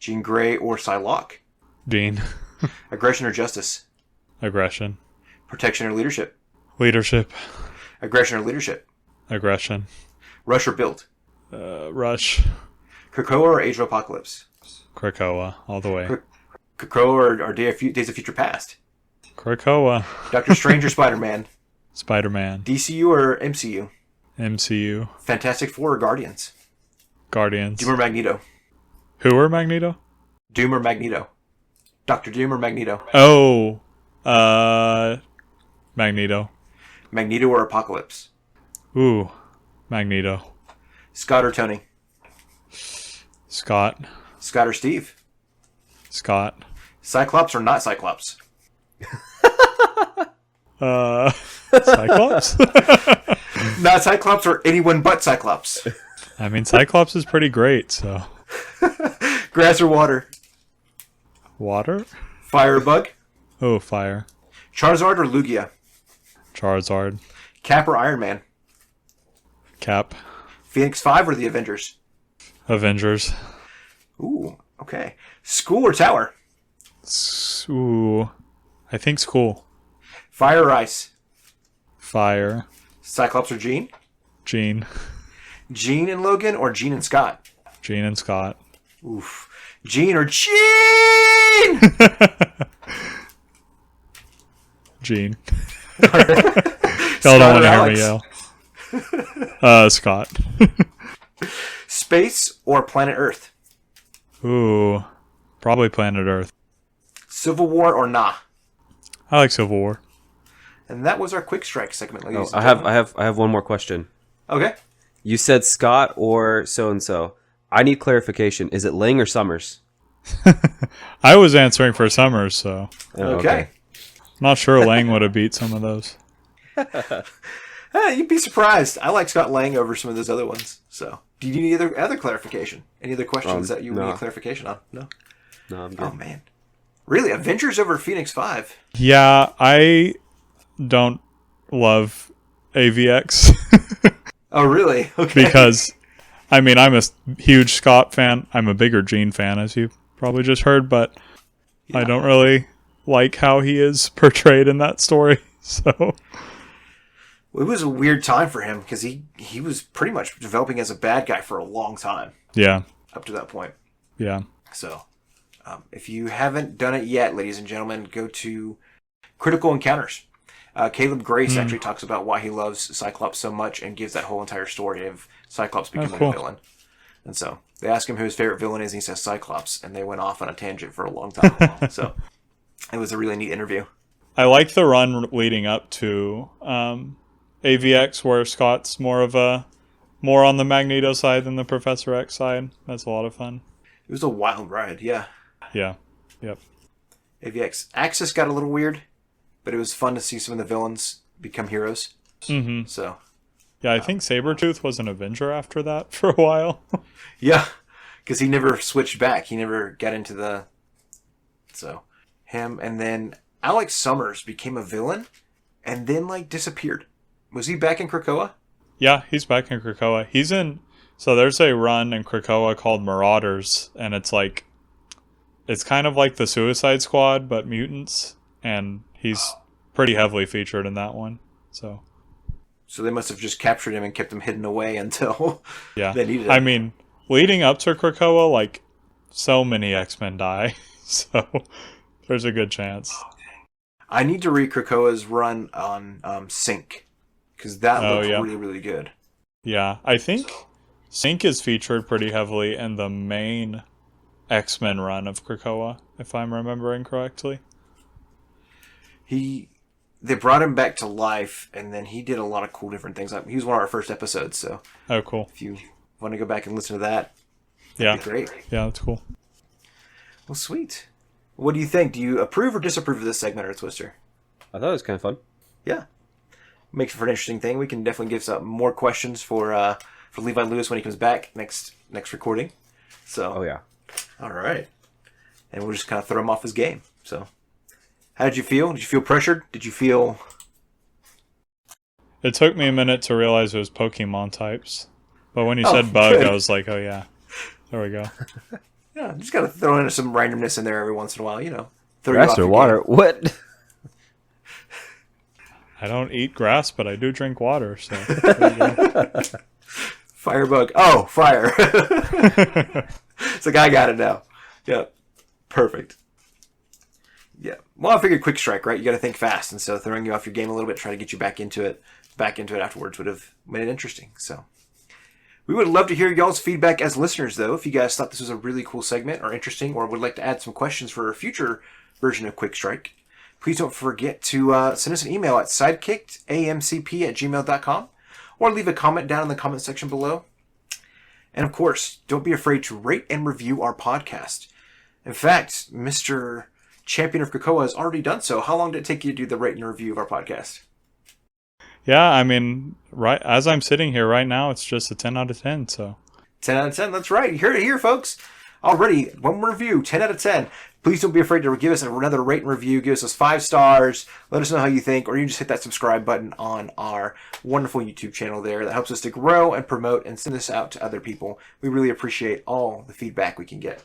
S3: Jean Grey or Psylocke?
S1: Jean.
S3: Aggression or justice?
S1: Aggression.
S3: Protection or leadership?
S1: Leadership.
S3: Aggression or leadership?
S1: Aggression.
S3: Rush or build?
S1: Rush.
S3: Krakoa or Age of Apocalypse?
S1: Krakoa. All the way.
S3: Krakoa or Days of Future Past?
S1: Krakoa.
S3: Doctor Strange or Spider-Man?
S1: Spider-Man.
S3: DCU or MCU?
S1: MCU.
S3: Fantastic Four or Guardians?
S1: Guardians.
S3: Doom or Magneto?
S1: Who are Magneto?
S3: Doom or Magneto? Doctor Doom or Magneto?
S1: Oh. Magneto.
S3: Magneto or Apocalypse?
S1: Ooh. Magneto.
S3: Scott or Tony?
S1: Scott.
S3: Scott or Steve?
S1: Scott.
S3: Cyclops or not Cyclops?
S1: Cyclops?
S3: Not Cyclops or anyone but Cyclops?
S1: I mean, Cyclops is pretty great, so.
S3: Grass or water?
S1: Water?
S3: Fire or bug?
S1: Oh, fire.
S3: Charizard or Lugia?
S1: Charizard.
S3: Cap or Iron Man?
S1: Cap.
S3: Phoenix 5 or the Avengers?
S1: Avengers.
S3: Ooh, okay. School or tower?
S1: Ooh. I think school.
S3: Fire or ice?
S1: Fire.
S3: Cyclops or Jean?
S1: Jean.
S3: Jean and Logan or Jean and Scott?
S1: Jean and Scott.
S3: Oof. Jean or Jean!
S1: Jean.
S3: Scott
S1: Y'all don't
S3: or
S1: want to hear
S3: Alex?
S1: me yell. Scott.
S3: Space or planet Earth?
S1: Ooh. Probably planet Earth.
S3: Civil War or nah?
S1: I like Civil War.
S3: And that was our quick strike segment, ladies.
S2: I
S3: and
S2: have
S3: gentlemen.
S2: I have one more question.
S3: Okay.
S2: You said Scott or so and so. I need clarification. Is it Lang or Summers?
S1: I was answering for Summers, so.
S2: Oh,
S3: Okay.
S1: Not sure Lang would have beat some of those.
S3: You'd be surprised. I like Scott Lang over some of those other ones. So, do you need other clarification? Any other questions that you
S2: no.
S3: need clarification on? No.
S2: No, I'm good.
S3: Oh man, really? Avengers over Phoenix 5?
S1: Yeah, I don't love AVX
S3: Oh really? Okay.
S1: because, I mean, I'm a huge Scott fan. I'm a bigger Gene fan, as you probably just heard, but I don't really like how he is portrayed in that story. So
S3: It was a weird time for him because he was pretty much developing as a bad guy for a long time
S1: yeah,
S3: up to that point.
S1: yeah.
S3: So, if you haven't done it yet, ladies and gentlemen, go to Critical Encounters. Caleb Grace actually talks about why he loves Cyclops so much and gives that whole entire story of Cyclops becoming
S1: cool.
S3: a villain. And so they ask him who his favorite villain is, and he says Cyclops, and they went off on a tangent for a long time. So it was a really neat interview.
S1: I like the run leading up to AVX, where Scott's more on the Magneto side than the Professor X side. That's a lot of fun.
S3: It was a wild ride, yeah.
S1: Yeah. Yep.
S3: AVX. Axis got a little weird, but it was fun to see some of the villains become heroes.
S1: Mm-hmm.
S3: So,
S1: Yeah, I think Sabretooth was an Avenger after that for a while.
S3: yeah, because he never switched back. He never got into the... So, him, and then Alex Summers became a villain, and then, disappeared. Was he back in Krakoa?
S1: Yeah, he's back in Krakoa. He's in... So there's a run in Krakoa called Marauders, and it's kind of like the Suicide Squad, but mutants, and he's pretty heavily featured in that one. So
S3: they must have just captured him and kept him hidden away until
S1: yeah,
S3: they needed him.
S1: I mean, leading up to Krakoa, so many X-Men die, so there's a good chance.
S3: I need to read Krakoa's run on Sync, because that
S1: Oh,
S3: looked
S1: yeah.
S3: really, really good.
S1: Yeah, I think Sync is featured pretty heavily in the main X-Men run of Krakoa, if I'm remembering correctly.
S3: They brought him back to life, and then he did a lot of cool different things. Like, he was one of our first episodes, so
S1: Oh, cool.
S3: if you want to go back and listen to that,
S1: Yeah.
S3: that'd be great.
S1: Yeah, that's cool.
S3: Well, sweet. What do you think? Do you approve or disapprove of this segment, or Twister?
S2: I thought it was kind of fun.
S3: Yeah, makes for an interesting thing. We can definitely give some more questions for Levi Lewis when he comes back next recording. So,
S2: Oh yeah.
S3: all right, and we'll just kind of throw him off his game. So, how did you feel? Did you feel pressured? Did you feel?
S1: It took me a minute to realize it was Pokemon types. But when you
S3: Oh,
S1: said bug,
S3: good.
S1: I was like, oh yeah. There we go.
S3: Yeah, just gotta throw in some randomness in there every once in a while. Throw you
S2: Grass
S3: off
S2: or
S3: your
S2: water?
S3: game.
S2: What?
S1: I don't eat grass, but I do drink water, so there you go.
S3: Firebug. Oh, fire. It's like I got it now. Yeah, perfect. Yeah. Well, I figured quick strike, right? You got to think fast, and so throwing you off your game a little bit, trying to get you back into it afterwards would have made it interesting. So we would love to hear y'all's feedback as listeners, though. If you guys thought this was a really cool segment or interesting, or would like to add some questions for a future version of Quick Strike, please don't forget to send us an email at sidekickedamcp@gmail.com or leave a comment down in the comment section below. And of course, don't be afraid to rate and review our podcast. In fact, Mr. Champion of Krakoa has already done so. How long did it take you to do the rate and review of our podcast?
S1: Yeah, I mean, right as I'm sitting here right now, it's just a 10 out of 10, so
S3: 10 out of 10, that's right. You heard it here, folks. Already, one review, 10 out of 10. Please don't be afraid to give us another rate and review. Give us those 5 stars. Let us know how you think, or you just hit that subscribe button on our wonderful YouTube channel there. That helps us to grow and promote and send this out to other people. We really appreciate all the feedback we can get.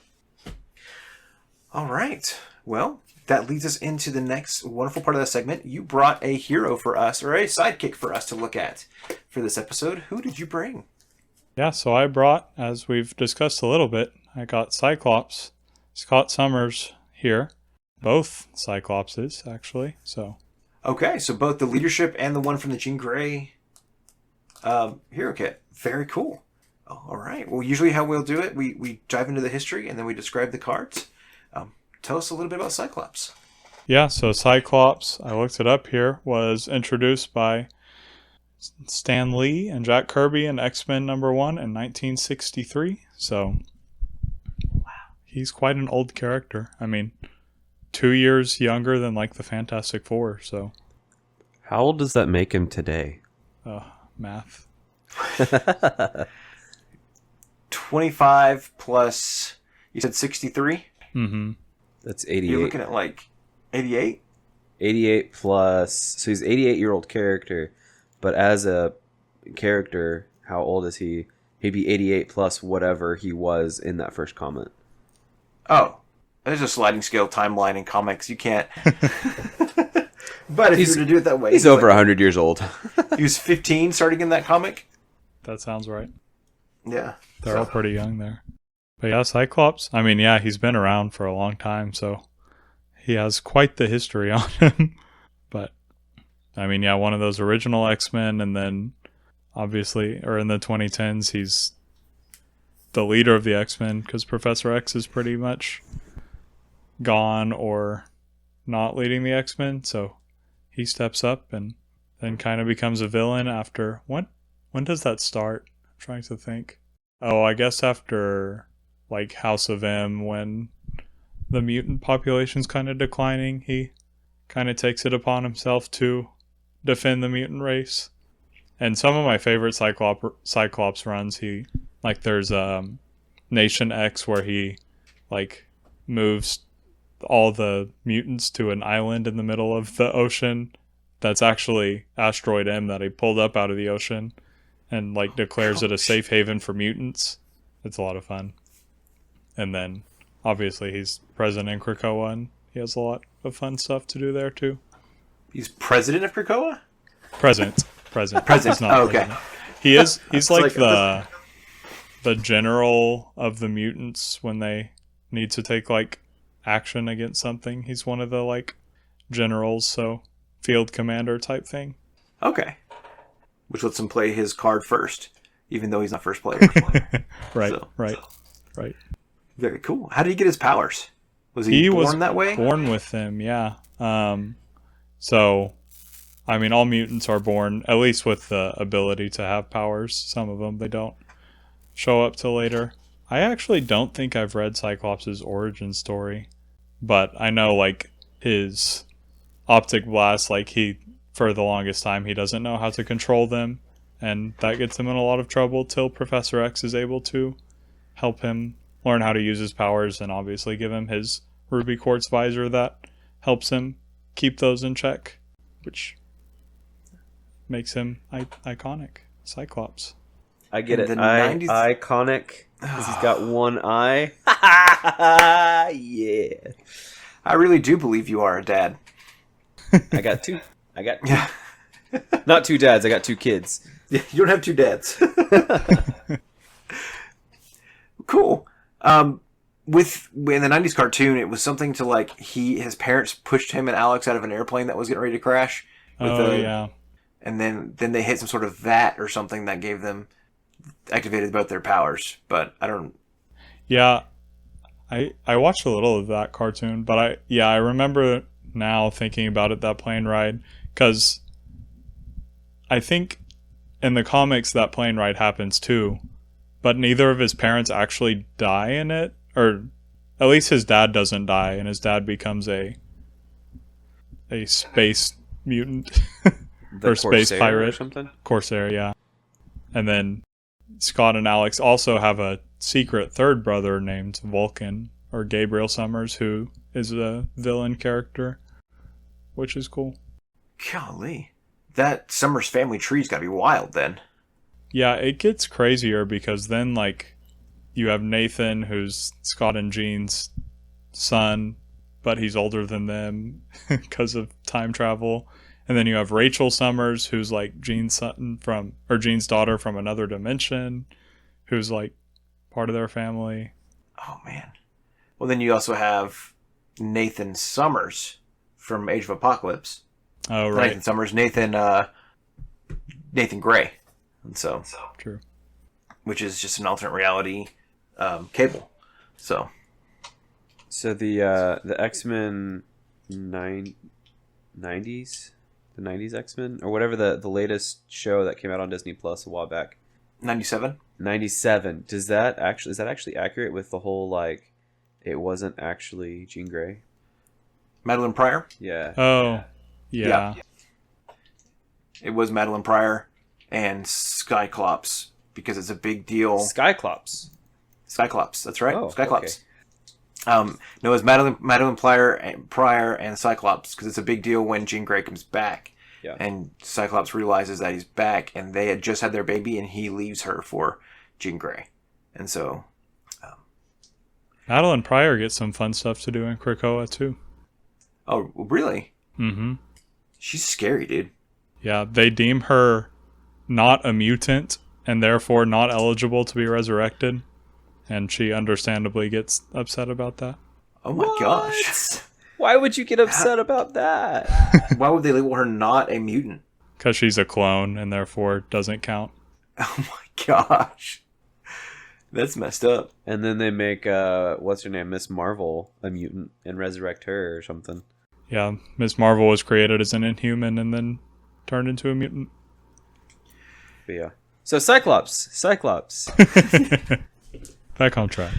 S3: All right. Well, that leads us into the next wonderful part of the segment. You brought a hero for us, or a sidekick for us to look at for this episode. Who did you bring?
S1: yeah, so I brought, as we've discussed a little bit, I got Cyclops, Scott Summers here. Both Cyclopses, actually, so
S3: Okay, so both the leadership and the one from the Jean Grey hero kit. Very cool. Oh, all right. Well, usually how we'll do it, we dive into the history and then we describe the cards. Tell us a little bit about Cyclops.
S1: yeah, so Cyclops, I looked it up here, was introduced by Stan Lee and Jack Kirby in X-Men #1 in 1963. So, wow, he's quite an old character. I mean, 2 years younger than like the Fantastic Four. So,
S2: How old does that make him today?
S1: math.
S3: 25 plus, you said 63?
S1: Mm-hmm.
S2: That's
S3: You're
S2: 88.
S3: looking at like 88?
S2: 88 plus. So he's 88-year-old character, but as a character, how old is he? He'd be 88 plus whatever he was in that first comment.
S3: Oh, there's a sliding scale timeline in comics. You can't. But if you were to do it that way,
S2: He's over 100 years old.
S3: He was 15 starting in that comic.
S1: That sounds right.
S3: Yeah.
S1: They're all pretty young there. But yeah, Cyclops, I mean, yeah, he's been around for a long time, so he has quite the history on him. But, I mean, yeah, one of those original X-Men, and then obviously, or in the 2010s, he's the leader of the X-Men, because Professor X is pretty much gone or not leading the X-Men, so he steps up and then kind of becomes a villain after, when does that start? I'm trying to think. Oh, I guess after like House of M, when the mutant population's kind of declining, he kind of takes it upon himself to defend the mutant race. And some of my favorite Cyclops runs, there's Nation X where he like moves all the mutants to an island in the middle of the ocean that's actually Asteroid M that he pulled up out of the ocean and like declares it a safe haven for mutants. It's a lot of fun. And then obviously he's present in Krakoa and he has a lot of fun stuff to do there too.
S3: He's president of Krakoa?
S1: Present. He's not
S3: Oh, okay.
S1: president. He's
S3: It's
S1: like
S3: like-
S1: the general of the mutants when they need to take like action against something. He's one of the like generals, so field commander type thing.
S3: Okay. which lets him play his card first, even though he's not first player.
S1: Right,
S3: So,
S1: right.
S3: very cool. How did he get his powers? Was he born that way?
S1: Born with them, yeah. So, I mean, all mutants are born, at least with the ability to have powers. Some of them, they don't show up till later. I actually don't think I've read Cyclops' origin story, but I know, like, his optic blast, like, for the longest time, he doesn't know how to control them, and that gets him in a lot of trouble till Professor X is able to help him learn how to use his powers and obviously give him his ruby quartz visor that helps him keep those in check, which makes him iconic. Cyclops.
S2: I get it.
S3: In the 90s
S2: Iconic. Because he's got one eye. Yeah.
S3: I really do believe you are a dad.
S2: I got two.
S3: Yeah.
S2: Not two dads. I got two kids.
S3: You don't have two dads. Cool. In the 90s cartoon, it was something to like his parents pushed him and Alex out of an airplane that was getting ready to crash.
S1: Yeah.
S3: And then they hit some sort of vat or something that activated both their powers. But I don't.
S1: Yeah. I watched a little of that cartoon, but I remember now thinking about it, that plane ride, because I think in the comics that plane ride happens too, but neither of his parents actually die in it, or at least his dad doesn't die, and his dad becomes a space mutant or space pirate
S2: or something.
S1: Corsair, yeah. And then Scott and Alex also have a secret third brother named Vulcan, or Gabriel Summers, who is a villain character, which is cool.
S3: Golly, that Summers family tree's got to be wild then.
S1: Yeah, it gets crazier because then, like, you have Nathan, who's Scott and Jean's son, but he's older than them because of time travel. And then you have Rachel Summers, who's like Jean's daughter from another dimension, who's like part of their family.
S3: Oh man. Well, then you also have Nathan Summers from Age of Apocalypse.
S1: Oh right.
S3: Nathan Summers, Nathan Gray, and so
S1: true.
S3: Which is just an alternate reality Cable. So
S2: the X-Men 90s, the 90s X-Men, or whatever the latest show that came out on Disney Plus a while back.
S3: 97.
S2: 97. Is that actually accurate with the whole, like, it wasn't actually Jean Grey?
S3: Madeline Pryor?
S2: Yeah.
S1: Oh, yeah.
S3: It was Madeline Pryor and Cyclops, because it's a big deal.
S2: Cyclops,
S3: that's right.
S2: Oh,
S3: Cyclops.
S2: okay.
S3: No, it's Madeline Pryor and Cyclops, because it's a big deal when Jean Grey comes back.
S2: Yeah.
S3: And Cyclops realizes that he's back, and they had just had their baby, and he leaves her for Jean Grey. And so...
S1: Madeline Pryor gets some fun stuff to do in Krakoa, too.
S3: Oh, really?
S1: Mm-hmm.
S3: She's scary, dude.
S1: Yeah, they deem her not a mutant, and therefore not eligible to be resurrected. And she understandably gets upset about that.
S3: Oh my gosh.
S2: Why would you get upset about that?
S3: Why would they label her not a mutant?
S1: Because she's a clone, and therefore doesn't count.
S3: Oh my gosh. That's messed up.
S2: And then they make, what's her name, Miss Marvel, a mutant, and resurrect her or something.
S1: Yeah, Ms. Marvel was created as an Inhuman and then turned into a mutant.
S2: But yeah. So Cyclops.
S1: Back on track.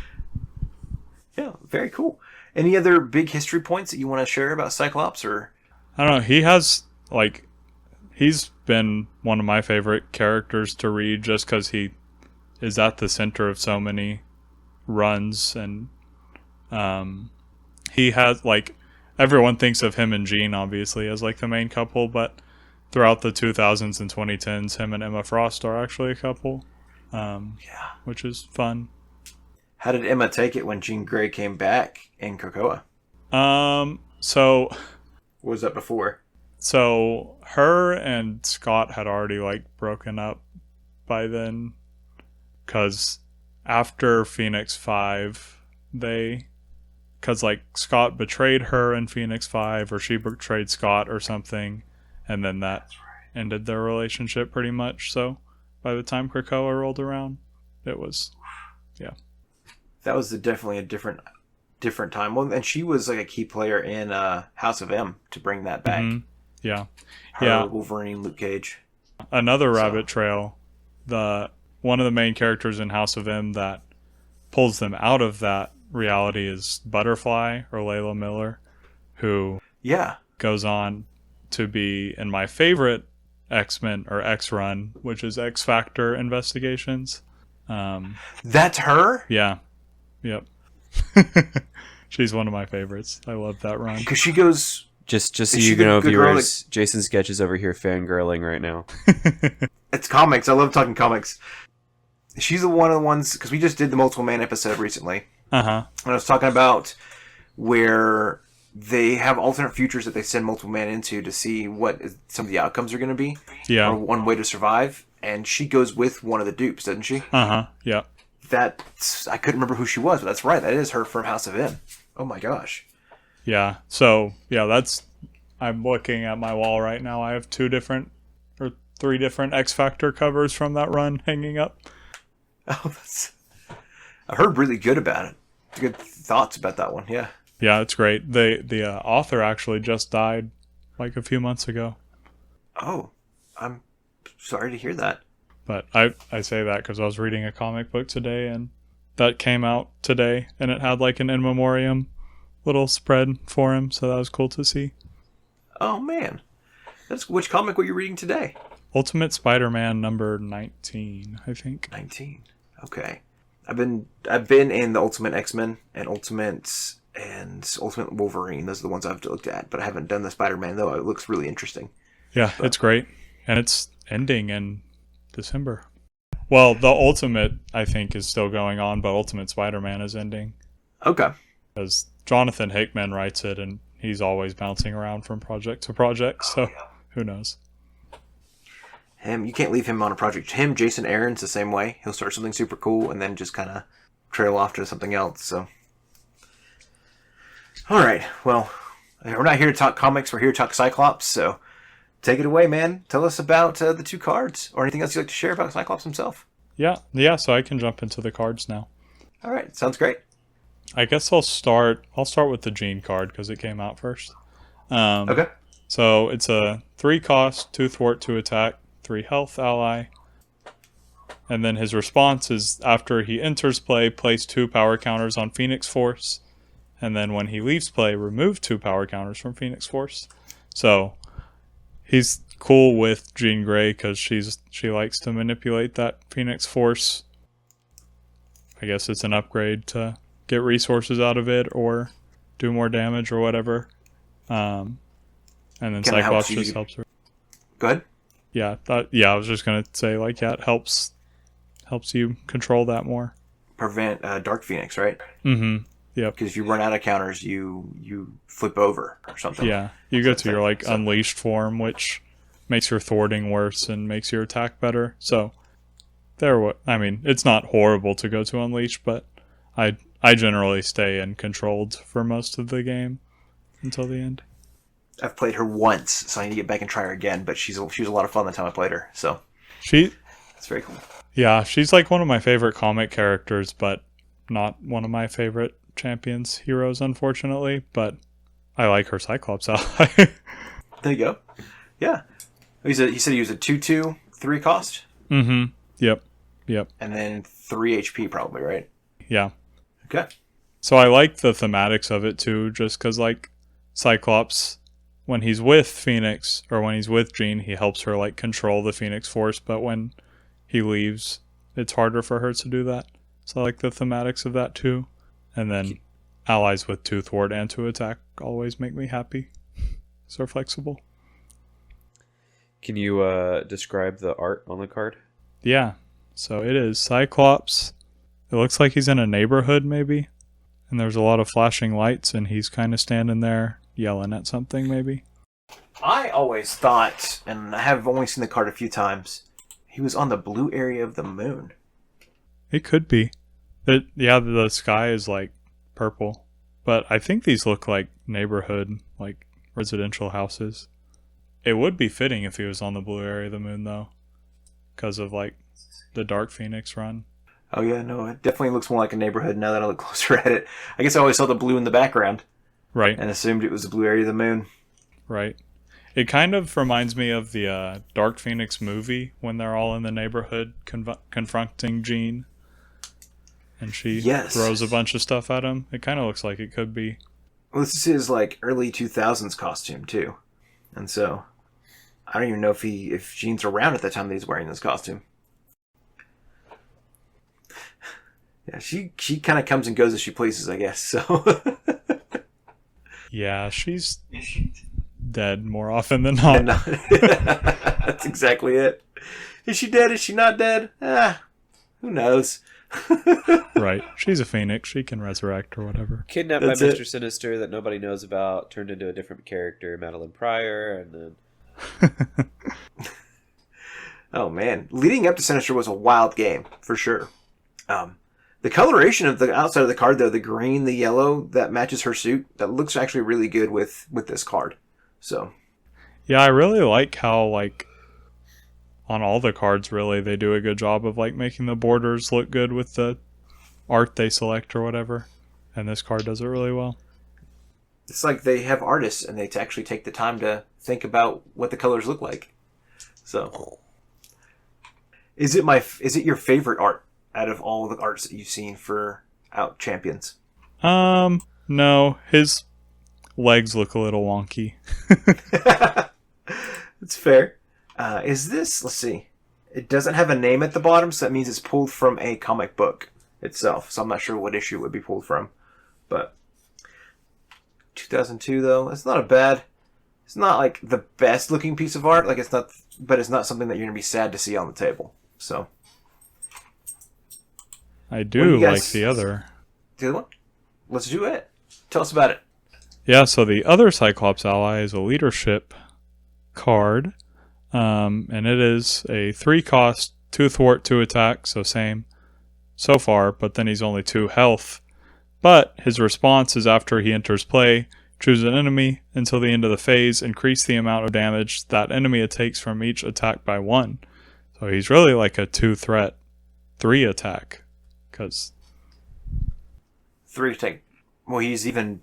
S3: Yeah, very cool. Any other big history points that you want to share about Cyclops? Or
S1: I don't know. He has, like, he's been one of my favorite characters to read just because he is at the center of so many runs. And he has, like, everyone thinks of him and Jean, obviously, as, like, the main couple. But throughout the 2000s and 2010s, him and Emma Frost are actually a couple. Which is fun.
S3: How did Emma take it when Jean Grey came back in Krakoa?
S1: So...
S3: What was that before?
S1: So, her and Scott had already, like, broken up by then. Because after Phoenix 5, because, like, Scott betrayed her in Phoenix 5, or she betrayed Scott or something. And then that ended their relationship pretty much. So by the time Krakoa rolled around, it was,
S3: That was definitely a different time. Well, and she was like a key player in House of M to bring that back.
S1: Mhm. Yeah.
S3: Her,
S1: Yeah.
S3: Wolverine, Luke Cage.
S1: Another rabbit trail. One of the main characters in House of M that pulls them out of that reality is Butterfly, or Layla Miller, who
S3: Yeah.
S1: goes on to be in my favorite X-Men or X run, which is X Factor Investigations.
S3: That's her?
S1: Yeah. Yep. She's one of my favorites. I love that run.
S3: Because she goes...
S2: Just so
S3: Is she
S2: you
S3: the
S2: know,
S3: good girl
S2: viewers, Jason Sketch is over here fangirling right now.
S3: It's comics. I love talking comics. She's one of the ones... Because we just did the Multiple Man episode recently.
S1: Uh-huh.
S3: And I was talking about where they have alternate futures that they send Multiple Man into to see what some of the outcomes are going to be.
S1: Yeah.
S3: Or one way to survive. And she goes with one of the dupes, doesn't she?
S1: Uh-huh. Yeah.
S3: I couldn't remember who she was, but that's right. That is her from House of M. Oh my gosh.
S1: Yeah. So, yeah, I'm looking at my wall right now. I have 3 different X Factor covers from that run hanging up.
S3: Oh, I heard really good about it. Good thoughts about that one. Yeah.
S1: Yeah, it's great. The author actually just died like a few months ago.
S3: Oh, I'm sorry to hear that.
S1: But I say that because I was reading a comic book today, and that came out today, and it had like an in memoriam little spread for him, so that was cool to see.
S3: Oh man, which comic were you reading today?
S1: Ultimate Spider-Man number 19, I think.
S3: 19. Okay. I've been in the Ultimate X-Men and Ultimate Wolverine. Those are the ones I've looked at, but I haven't done the Spider-Man though. It looks really interesting.
S1: Yeah, it's great, and it's ending in December. Well, the Ultimate, I think, is still going on, but Ultimate Spider-Man is ending.
S3: Okay.
S1: Because Jonathan Hickman writes it, and he's always bouncing around from project to project, so who knows.
S3: You can't leave him on a project. Jason Aaron's the same way. He'll start something super cool and then just kind of trail off to something else, so. Alright, well, we're not here to talk comics, we're here to talk Cyclops, so take it away, man. Tell us about the 2 cards, or anything else you'd like to share about Cyclops himself.
S1: Yeah, so I can jump into the cards now.
S3: Alright, sounds great.
S1: I guess I'll start with the Gene card, because it came out first.
S3: Okay.
S1: So it's a 3 cost, 2 thwart, 2 attack, 3 health ally. And then his response is, after he enters play, place 2 power counters on Phoenix Force. And then when he leaves play, remove 2 power counters from Phoenix Force. So he's cool with Jean Grey because she likes to manipulate that Phoenix Force. I guess it's an upgrade to get resources out of it or do more damage or whatever. And then
S3: Kinda
S1: Cyclops
S3: helps
S1: just
S3: you.
S1: helps her.
S3: Go ahead.
S1: Yeah, I was just gonna say it helps you control that more.
S3: Prevent Dark Phoenix, right?
S1: Mm-hmm. Yep.
S3: Because if you run out of counters, you flip over or something.
S1: Yeah, you go to your unleashed form, which makes your thwarting worse and makes your attack better. So it's not horrible to go to unleashed, but I generally stay in controlled for most of the game until the end.
S3: I've played her once, so I need to get back and try her again. But she was a lot of fun the time I played her. So it's very cool.
S1: Yeah, she's like one of my favorite comic characters, but not one of my favorite Champions heroes, unfortunately. But I like her Cyclops ally.
S3: There you go. Yeah. He said he was a 2/2, 3 cost.
S1: Mm-hmm. Yep.
S3: And then 3 HP probably, right?
S1: Yeah.
S3: Okay.
S1: So I like the thematics of it too, just because Cyclops, when he's with Phoenix or when he's with Jean, he helps her control the Phoenix Force, but when he leaves, it's harder for her to do that. So I like the thematics of that too. And then allies with 2 thwart and 2 attack always make me happy. So flexible.
S2: Can you describe the art on the card?
S1: Yeah. So it is Cyclops. It looks like he's in a neighborhood maybe. And there's a lot of flashing lights and he's kind of standing there yelling at something maybe.
S3: I always thought, and I have only seen the card a few times, he was on the blue area of the moon.
S1: It could be. The sky is purple. But I think these look like neighborhood, residential houses. It would be fitting if he was on the blue area of the moon, though, because of like the Dark Phoenix run.
S3: Oh yeah, no, it definitely looks more like a neighborhood now that I look closer at it. I guess I always saw the blue in the background
S1: Right,
S3: and assumed it was the blue area of the moon.
S1: right. It kind of reminds me of the Dark Phoenix movie when they're all in the neighborhood confronting Jean, and she throws a bunch of stuff at him. It kind of looks like it could be.
S3: Well, this is his like early 2000s costume too, and so I don't even know if Jean's around at the time that he's wearing this costume. Yeah, she kind of comes and goes as she pleases, I guess. So
S1: Yeah, she's dead more often than not.
S3: That's exactly it. Is she dead? Is she not dead? Who knows?
S1: Right. She's a phoenix. She can resurrect or whatever.
S2: Kidnapped
S3: That's
S2: by
S3: it.
S2: Mr. Sinister that nobody knows about, turned into a different character, Madeline Pryor, and then
S3: Oh man, leading up to Sinister was a wild game for sure. The coloration of the outside of the card, though, the green, the yellow, that matches her suit, that looks actually really good with this card. So,
S1: Yeah, I really like how, like, on all the cards, really, they do a good job of, like, making the borders look good with the art they select or whatever. And this card does it really well.
S3: it's like they have artists and they actually take the time to think about what the colors look like. So, is it your favorite art out of all the arts that you've seen for Out Champions?
S1: No, his legs look a little wonky.
S3: That's fair. Is this, let's see, it doesn't have a name at the bottom, so that means it's pulled from a comic book itself. So I'm not sure what issue it would be pulled from. But 2002, though, it's not it's not like the best looking piece of art. Like but it's not something that you're going to be sad to see on the table. So.
S1: I do
S3: Well,
S1: like the other.
S3: The other one? Let's do it. Tell us about it.
S1: Yeah, so the other Cyclops ally is a leadership card. And it is a 3-cost, 2 thwart, 2 attack, so same so far, but then he's only 2 health. But his response is after he enters play, choose an enemy until the end of the phase, increase the amount of damage that enemy takes from each attack by 1. So he's really like a 2 threat, 3 attack. Because
S3: 3 attack. Well, he's even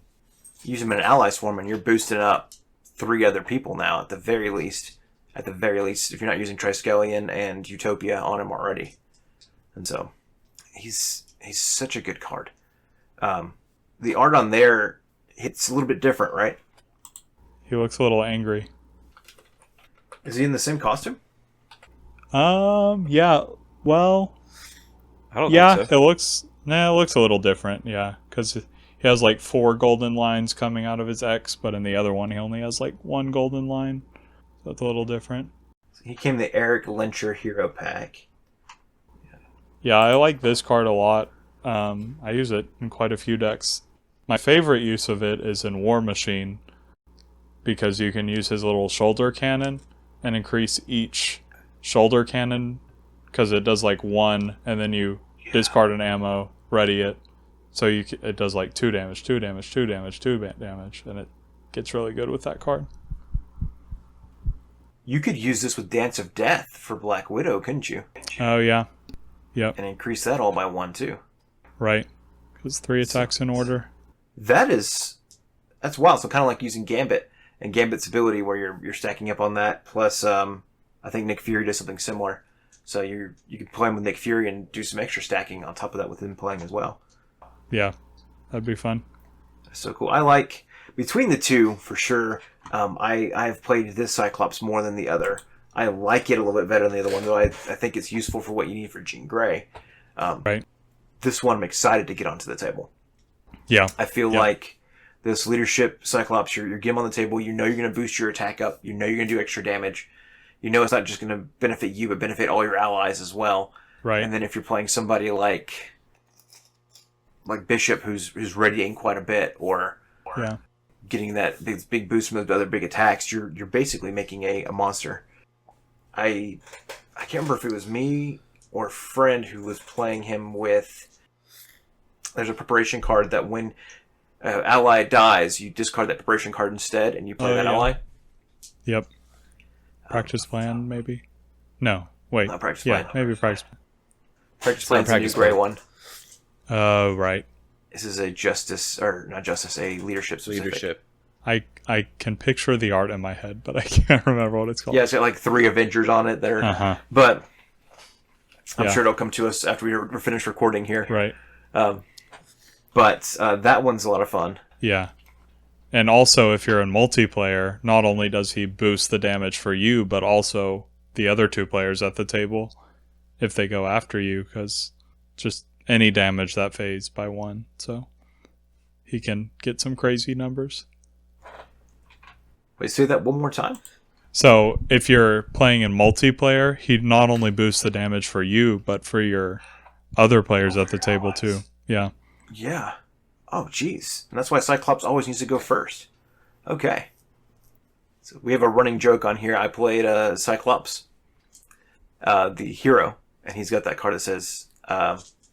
S3: using him in an ally swarm, and you're boosting up 3 other people now at the very least. At the very least, if you're not using Triskelion and Utopia on him already. And so, he's such a good card. The art on there hits a little bit different, right?
S1: he looks a little angry.
S3: Is he in the same costume?
S1: Yeah, well,
S2: I don't
S1: yeah,
S2: think so.
S1: it looks a little different, yeah, because he has like 4 golden lines coming out of his X, but in the other one he only has like 1 golden line. So it's a little different.
S3: He came the Eric Lencher Hero Pack.
S1: Yeah, I like this card a lot. I use it in quite a few decks. My favorite use of it is in War Machine, because you can use his little shoulder cannon and increase each shoulder cannon, because it does like 1, and then you discard an ammo, ready it, so it does like 2 damage, 2 damage, 2 damage, 2 damage, and it gets really good with that card.
S3: You could use this with Dance of Death for Black Widow, couldn't you?
S1: Oh yeah, yep,
S3: And increase that all by 1 too.
S1: right, because 3 attacks in order.
S3: That's wild. So kind of like using Gambit and Gambit's ability, where you're stacking up on that. Plus, I think Nick Fury does something similar. So you could play him with Nick Fury and do some extra stacking on top of that with him playing as well.
S1: Yeah, that'd be fun.
S3: That's so cool. I like between the two for sure. I've played this Cyclops more than the other. I like it a little bit better than the other one, though I think it's useful for what you need for Jean Grey.
S1: Right.
S3: This one I'm excited to get onto the table.
S1: Yeah.
S3: I feel like this leadership Cyclops, you're getting on the table, you know you're going to boost your attack up, you know you're going to do extra damage, you know it's not just going to benefit you, but benefit all your allies as well.
S1: Right.
S3: And then if you're playing somebody like Bishop, who's readying quite a bit, or
S1: Yeah.
S3: getting that big boost from those other big attacks, you're basically making a monster. I can't remember if it was me or a friend who was playing him with. There's a preparation card that when ally dies, you discard that preparation card instead, and you play that ally.
S1: Yep. Practice Plan, maybe? No, wait.
S3: Not Practice
S1: Yeah,
S3: Plan.
S1: maybe Practice Plan.
S3: Practice Plan's the new
S2: Practice
S3: gray
S2: Plan.
S3: one.
S1: Oh, right.
S3: This is a a leadership specific.
S2: Leadership.
S1: I can picture the art in my head, but I can't remember what it's called.
S3: Yeah, it's got like 3 Avengers on it that are.
S1: Uh-huh.
S3: But I'm
S1: Yeah.
S3: sure it'll come to us after we're finished recording here.
S1: Right.
S3: But that one's a lot of fun.
S1: Yeah. And also, if you're in multiplayer, not only does he boost the damage for you, but also the other 2 players at the table if they go after you, because just any damage that phase by 1. So he can get some crazy numbers.
S3: Wait, say that one more time?
S1: So if you're playing in multiplayer, he not only boosts the damage for you, but for your other players at the table too. Yeah.
S3: Yeah. Oh, jeez. And that's why Cyclops always needs to go first. Okay. So we have a running joke on here. I played Cyclops, the hero, and he's got that card that says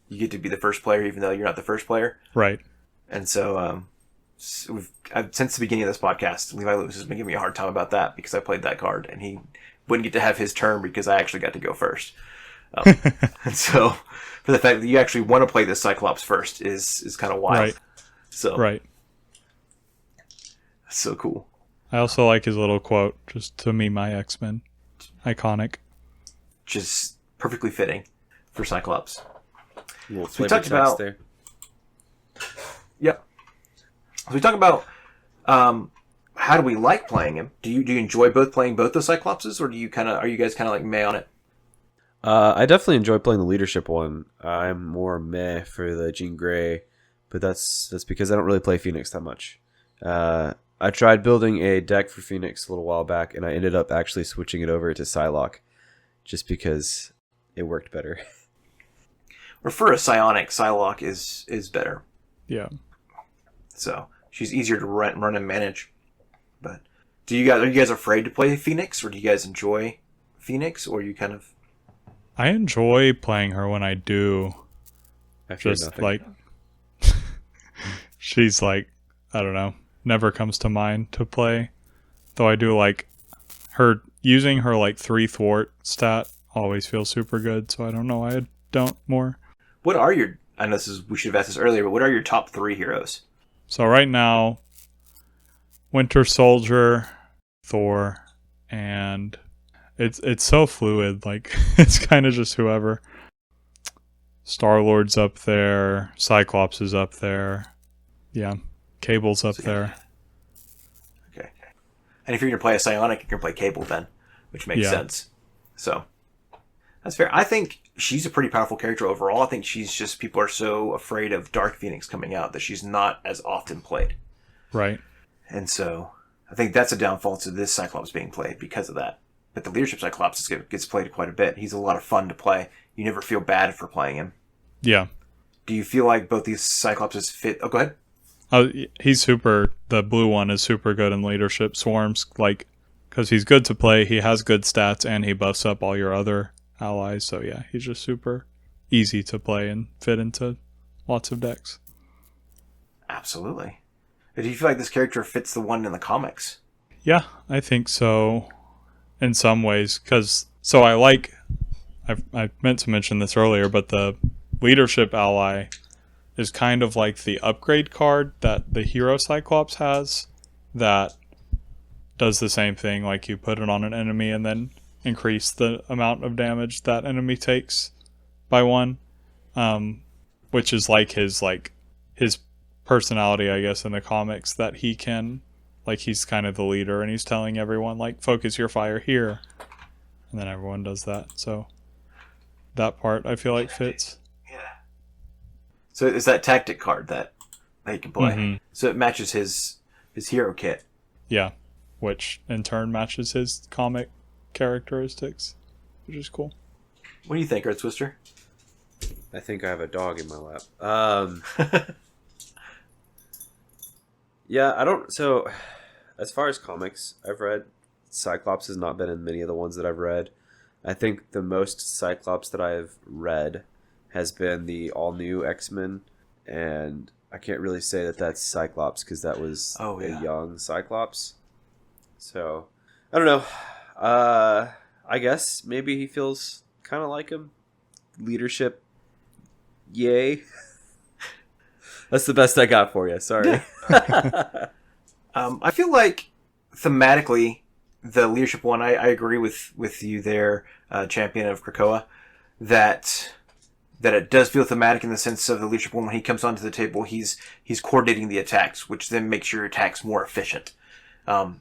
S3: you get to be the first player even though you're not the first player.
S1: Right.
S3: And so since the beginning of this podcast, Levi Lewis has been giving me a hard time about that because I played that card, and he wouldn't get to have his turn because I actually got to go first. And so for the fact that you actually want to play this Cyclops first is kind of wild.
S1: Right.
S3: So
S1: Right.
S3: that's so cool.
S1: I also like his little quote, just to me, my X-Men. Iconic.
S3: Just perfectly fitting for Cyclops.
S2: Little
S3: So we
S2: flavor
S3: talked
S2: text
S3: about-
S2: there.
S3: Yep. So we talk about how do we like playing him? Do you enjoy playing both the Cyclopses, or are you guys kind of like meh on it?
S2: I definitely enjoy playing the leadership one. I'm more meh for the Jean Grey, but that's because I don't really play Phoenix that much. I tried building a deck for Phoenix a little while back, and I ended up actually switching it over to Psylocke, just because it worked better.
S3: Or for a Psionic, Psylocke is better.
S1: Yeah.
S3: So she's easier to run and manage. But are you guys afraid to play Phoenix, or do you guys enjoy Phoenix, or you kind of?
S1: I enjoy playing her when I do.
S2: I fear
S1: Just
S2: nothing.
S1: like she's like, I don't know, never comes to mind to play. Though I do like her using her like 3 thwart stat always feels super good, so I don't know why I don't more.
S3: What are your? I know we should have asked this earlier, but what are your top 3 heroes?
S1: So right now, Winter Soldier, Thor, and it's so fluid, like it's kind of just whoever. Star-Lord's up there, Cyclops is up there. Yeah, Cable's up there.
S3: Okay. And if you're gonna play a Psionic, you're gonna play Cable then, which makes
S1: Yeah.
S3: sense. So that's fair. I think she's a pretty powerful character overall. I think she's just people are so afraid of Dark Phoenix coming out that she's not as often played.
S1: Right.
S3: And so I think that's a downfall to this Cyclops being played because of that. But the leadership Cyclops gets played quite a bit. He's a lot of fun to play. You never feel bad for playing him.
S1: Yeah.
S3: Do you feel like both these Cyclopses fit? Oh, go ahead.
S1: He's super. The blue one is super good in leadership. Swarms, like, because he's good to play. He has good stats, and he buffs up all your other allies. So yeah, he's just super easy to play and fit into lots of decks.
S3: Absolutely. Do you feel like this character fits the one in the comics?
S1: Yeah, I think so. In some ways, because so I meant to mention this earlier, but the leadership ally is kind of like the upgrade card that the hero Cyclops has that does the same thing, like you put it on an enemy and then increase the amount of damage that enemy takes by 1, which is like his personality, I guess, in the comics, that he can, like, he's kind of the leader and he's telling everyone, like, focus your fire here, and then everyone does that. So that part I feel like fits.
S3: Yeah. So it's that tactic card that he can play.
S1: Mm-hmm.
S3: So it matches his hero kit.
S1: Yeah, which in turn matches his comic characteristics, which is cool.
S3: What do you think, Earth Twister?
S2: I think I have a dog in my lap. Yeah, I don't. So, as far as comics I've read, Cyclops has not been in many of the ones that I've read. I think the most Cyclops that I've read has been the all-new X-Men, and I can't really say that that's Cyclops because that was a young Cyclops. So, I don't know. I guess maybe he feels kind of like him. Leadership, yay. That's the best I got for you. Sorry.
S3: I feel like thematically, the leadership one, I agree with you there, Champion of Krakoa, that it does feel thematic in the sense of the leadership one. When he comes onto the table, he's coordinating the attacks, which then makes your attacks more efficient.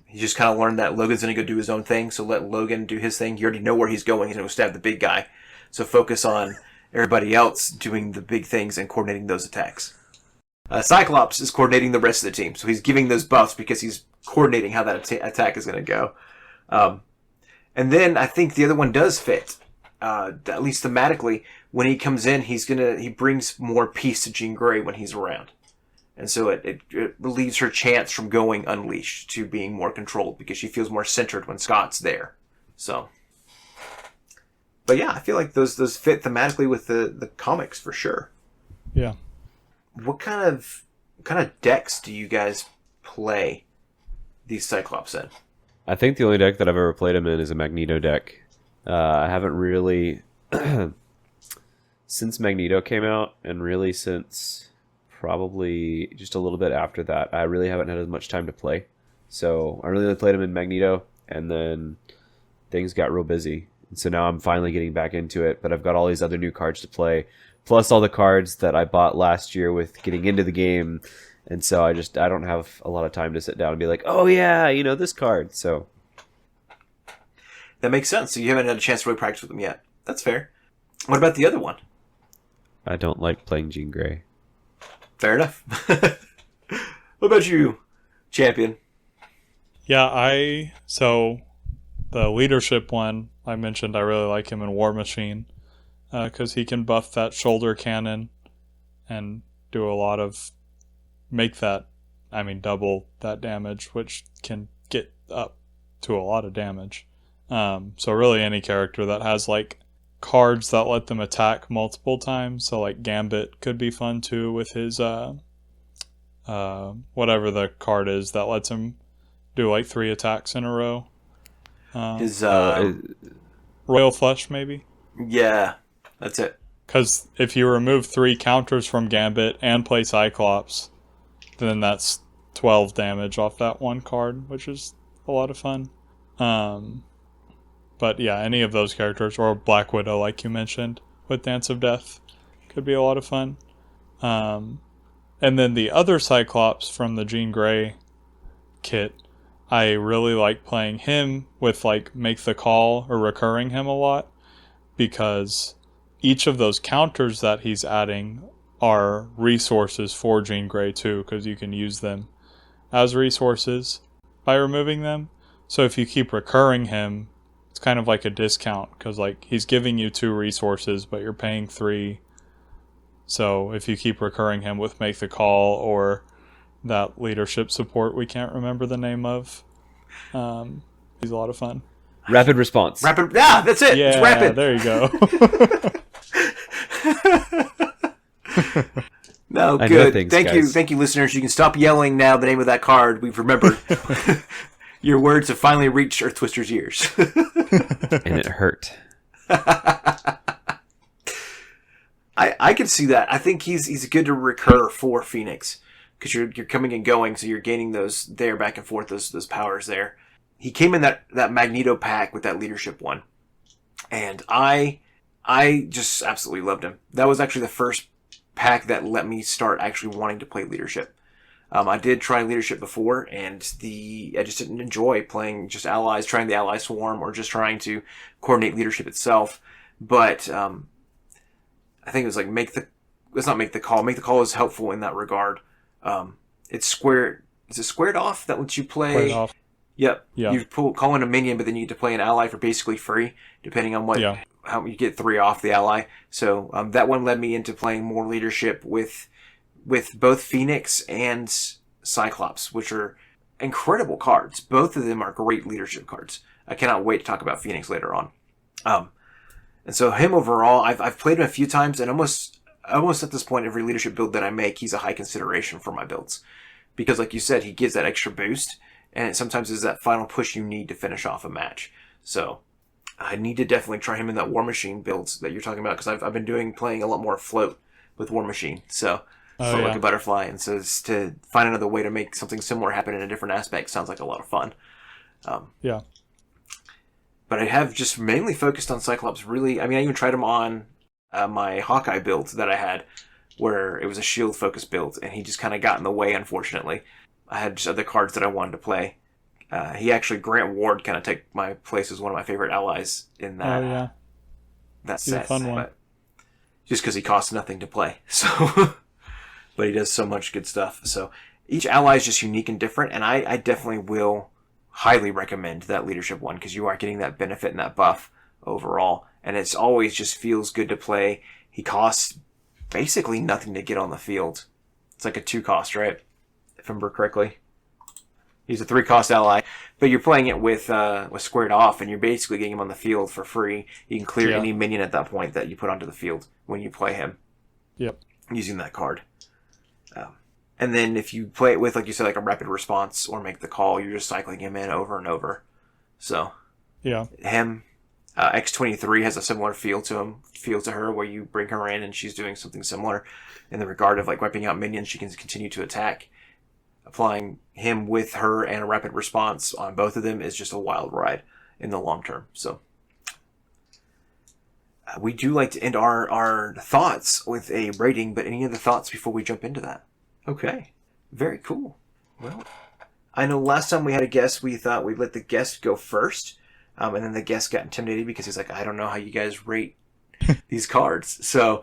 S3: He just kind of learned that Logan's going to go do his own thing, so let Logan do his thing. You already know where he's going. He's going to stab the big guy. So focus on everybody else doing the big things and coordinating those attacks. Cyclops is coordinating the rest of the team, so he's giving those buffs because he's coordinating how that attack is going to go. And then I think the other one does fit, at least thematically. When he comes in, he brings more peace to Jean Grey when he's around. And so it relieves her chance from going unleashed to being more controlled because she feels more centered when Scott's there. So, but yeah, I feel like those fit thematically with the comics for sure.
S1: Yeah.
S3: What kind of decks do you guys play these Cyclops in?
S2: I think the only deck that I've ever played him in is a Magneto deck. I haven't really since Magneto came out, and really since probably just a little bit after that, I really haven't had as much time to play. So I really only played him in Magneto, and then things got real busy. And so now I'm finally getting back into it, but I've got all these other new cards to play, plus all the cards that I bought last year with getting into the game. And so I don't have a lot of time to sit down and be like, oh yeah, this card. So
S3: that makes sense. So you haven't had a chance to really practice with them yet. That's fair. What about the other one?
S2: I don't like playing Jean Grey.
S3: Fair enough. What about you, Champion?
S1: Yeah, so the leadership one I mentioned, I really like him in War Machine because he can buff that shoulder cannon and do a lot of double that damage, which can get up to a lot of damage. So really any character that has like cards that let them attack multiple times, so like Gambit could be fun too with his whatever the card is that lets him do like 3 attacks in a row.
S3: His
S1: Royal Flush maybe?
S3: Yeah, that's it.
S1: Because if you remove 3 counters from Gambit and play Cyclops, then that's 12 damage off that one card, which is a lot of fun. But yeah, any of those characters, or Black Widow, like you mentioned, with Dance of Death, could be a lot of fun. And then the other Cyclops from the Jean Grey kit, I really like playing him with like Make the Call or recurring him a lot, because each of those counters that he's adding are resources for Jean Grey too, because you can use them as resources by removing them. So if you keep recurring him, it's kind of like a discount, because like he's giving you 2 resources but you're paying 3. So if you keep recurring him with Make the Call or that leadership support we can't remember the name of, he's a lot of fun.
S2: Rapid response.
S3: Yeah, that's it.
S1: Yeah,
S3: it's rapid.
S1: There you go.
S3: No,
S2: I
S3: good.
S2: things,
S3: Thank you,
S2: guys.
S3: listeners. You can stop yelling now the name of that card. We've remembered. Your words have finally reached Earth Twister's ears.
S2: And it hurt.
S3: I can see that. I think he's good to recur for Phoenix, because you're coming and going, so you're gaining those there back and forth, those powers there. He came in that Magneto pack with that leadership one, and I just absolutely loved him. That was actually the first pack that let me start actually wanting to play leadership. I did try leadership before, and I just didn't enjoy playing just allies, trying the ally swarm, or just trying to coordinate leadership itself. But I think it was like let's not Make the Call. Make the Call is helpful in that regard. It's squared. Is it squared off that lets you play?
S1: Squared off.
S3: Yep.
S1: Yeah.
S3: You call in a minion, but then you get to play an ally for basically free, depending on how you get 3 off the ally. So that one led me into playing more leadership with both Phoenix and Cyclops, which are incredible cards. Both of them are great leadership cards. I cannot wait to talk about Phoenix later on. And so him overall, I've played him a few times, and almost at this point, every leadership build that I make, he's a high consideration for my builds. Because like you said, he gives that extra boost, and it sometimes is that final push you need to finish off a match. So I need to definitely try him in that War Machine builds that you're talking about, because I've been playing a lot more float with War Machine. So float like a butterfly, and so to find another way to make something similar happen in a different aspect sounds like a lot of fun.
S1: Yeah.
S3: But I have just mainly focused on Cyclops. Really, I mean, I even tried him on my Hawkeye build that I had, where it was a shield focused build, and he just kind of got in the way, unfortunately. I had just other cards that I wanted to play. He actually, Grant Ward, kind of took my place as one of my favorite allies in that that set.
S1: He's a fun one.
S3: But just because he costs nothing to play, so but he does so much good stuff. So each ally is just unique and different, and I definitely will highly recommend that leadership one, because you are getting that benefit and that buff overall, and it's always just feels good to play. He costs basically nothing to get on the field. It's like a 2 cost, right? If I remember correctly. He's a 3 cost ally, but you're playing it with squared off, and you're basically getting him on the field for free. You can clear any minion at that point that you put onto the field when you play him.
S1: Yep.
S3: Using that card. And then if you play it with, like you said, like a rapid response or make the call, you're just cycling him in over and over. So him, X-23 has a similar feel to her, where you bring her in and she's doing something similar in the regard of like wiping out minions. She can continue to attack. Applying him with her and a rapid response on both of them is just a wild ride in the long term. So we do like to end our thoughts with a rating, but any other thoughts before we jump into that? Okay. Very cool. Well, I know last time we had a guest, we thought we'd let the guest go first. And then the guest got intimidated because he's like, I don't know how you guys rate these cards. So,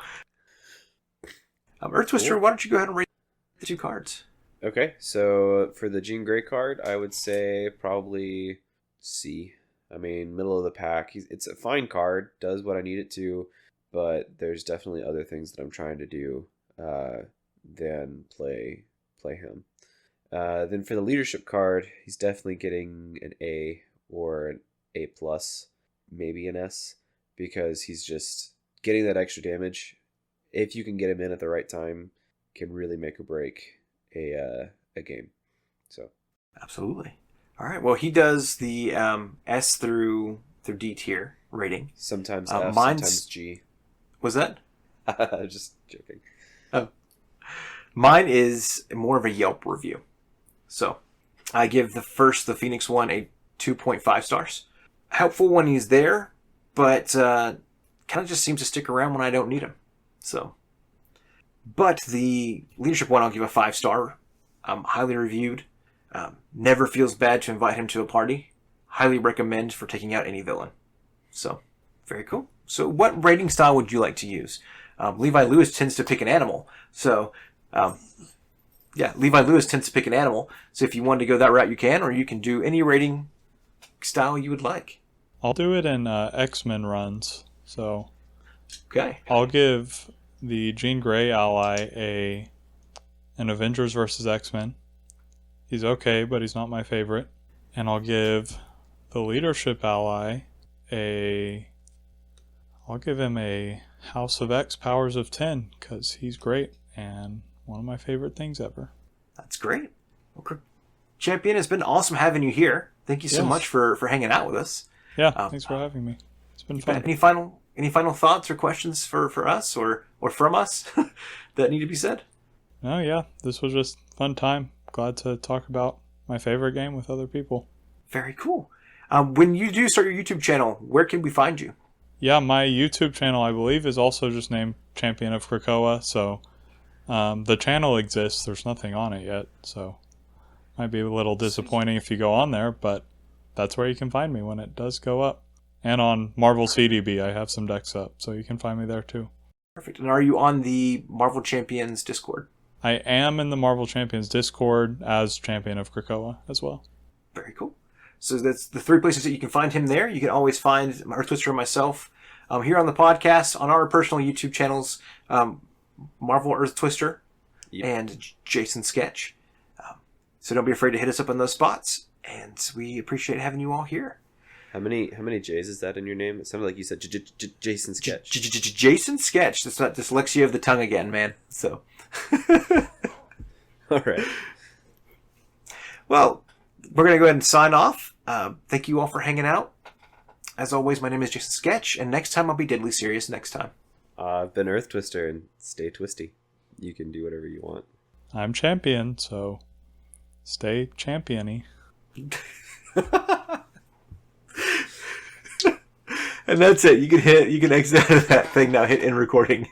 S3: Earth Twister, why don't you go ahead and rate the 2 cards?
S2: Okay, so for the Jean Grey card, I would say probably C. I mean, middle of the pack. It's a fine card, does what I need it to, but there's definitely other things that I'm trying to do than play him. Then for the leadership card, he's definitely getting an A or an A+, maybe an S, because he's just getting that extra damage. If you can get him in at the right time, can really make or break a game. So
S3: absolutely. All right. Well, he does the S through D tier rating.
S2: Sometimes F, sometimes G.
S3: Was that?
S2: Just joking.
S3: Oh. Mine is more of a Yelp review. So I give the Phoenix one a 2.5 stars. Helpful when he's there, but kind of just seems to stick around when I don't need him. So, but the leadership one I'll give a 5-star. Highly reviewed. Never feels bad to invite him to a party. Highly recommend for taking out any villain. So, very cool. So what rating style would you like to use? Levi Lewis tends to pick an animal. So, Levi Lewis tends to pick an animal. So if you wanted to go that route, you can, or you can do any rating style you would like.
S1: I'll do it in X-Men runs. So,
S3: okay.
S1: I'll give the Jean Grey ally an Avengers vs. X-Men. He's okay, but he's not my favorite. And I'll give the leadership ally I'll give him a House of X Powers of 10, because he's great and one of my favorite things ever.
S3: That's great. Well, Champion, it's been awesome having you here. Thank you so much for hanging out with us.
S1: Yeah, thanks for having me. It's been fun.
S3: Any final thoughts or questions for us or from us that need to be said?
S1: No, yeah, this was just fun time. Glad to talk about my favorite game with other people.
S3: Very cool. When you do start your YouTube channel, where can we find you?
S1: Yeah, my YouTube channel, I believe, is also just named Champion of Krakoa. So the channel exists. There's nothing on it yet. So might be a little disappointing if you go on there, but that's where you can find me when it does go up. And on Marvel CDB, I have some decks up, so you can find me there too.
S3: Perfect. And are you on the Marvel Champions Discord?
S1: I am in the Marvel Champions Discord as Champion of Krakoa as well.
S3: Very cool. So that's the 3 places that you can find him there. You can always find Earth Twister and myself here on the podcast, on our personal YouTube channels, Marvel Earth Twister and Jason Sketch. So don't be afraid to hit us up on those spots, and we appreciate having you all here.
S2: How many J's is that in your name? It sounded like you said Jason Sketch.
S3: Jason Sketch. That's not dyslexia of the tongue again, man. So,
S2: all right.
S3: Well, we're going to go ahead and sign off. Thank you all for hanging out. As always, my name is Jason Sketch, and next time I'll be deadly serious next time.
S2: I've been Earth Twister, and stay twisty. You can do whatever you want.
S1: I'm champion, so stay champion-y.
S3: And that's it. You can exit out of that thing now. Hit end recording.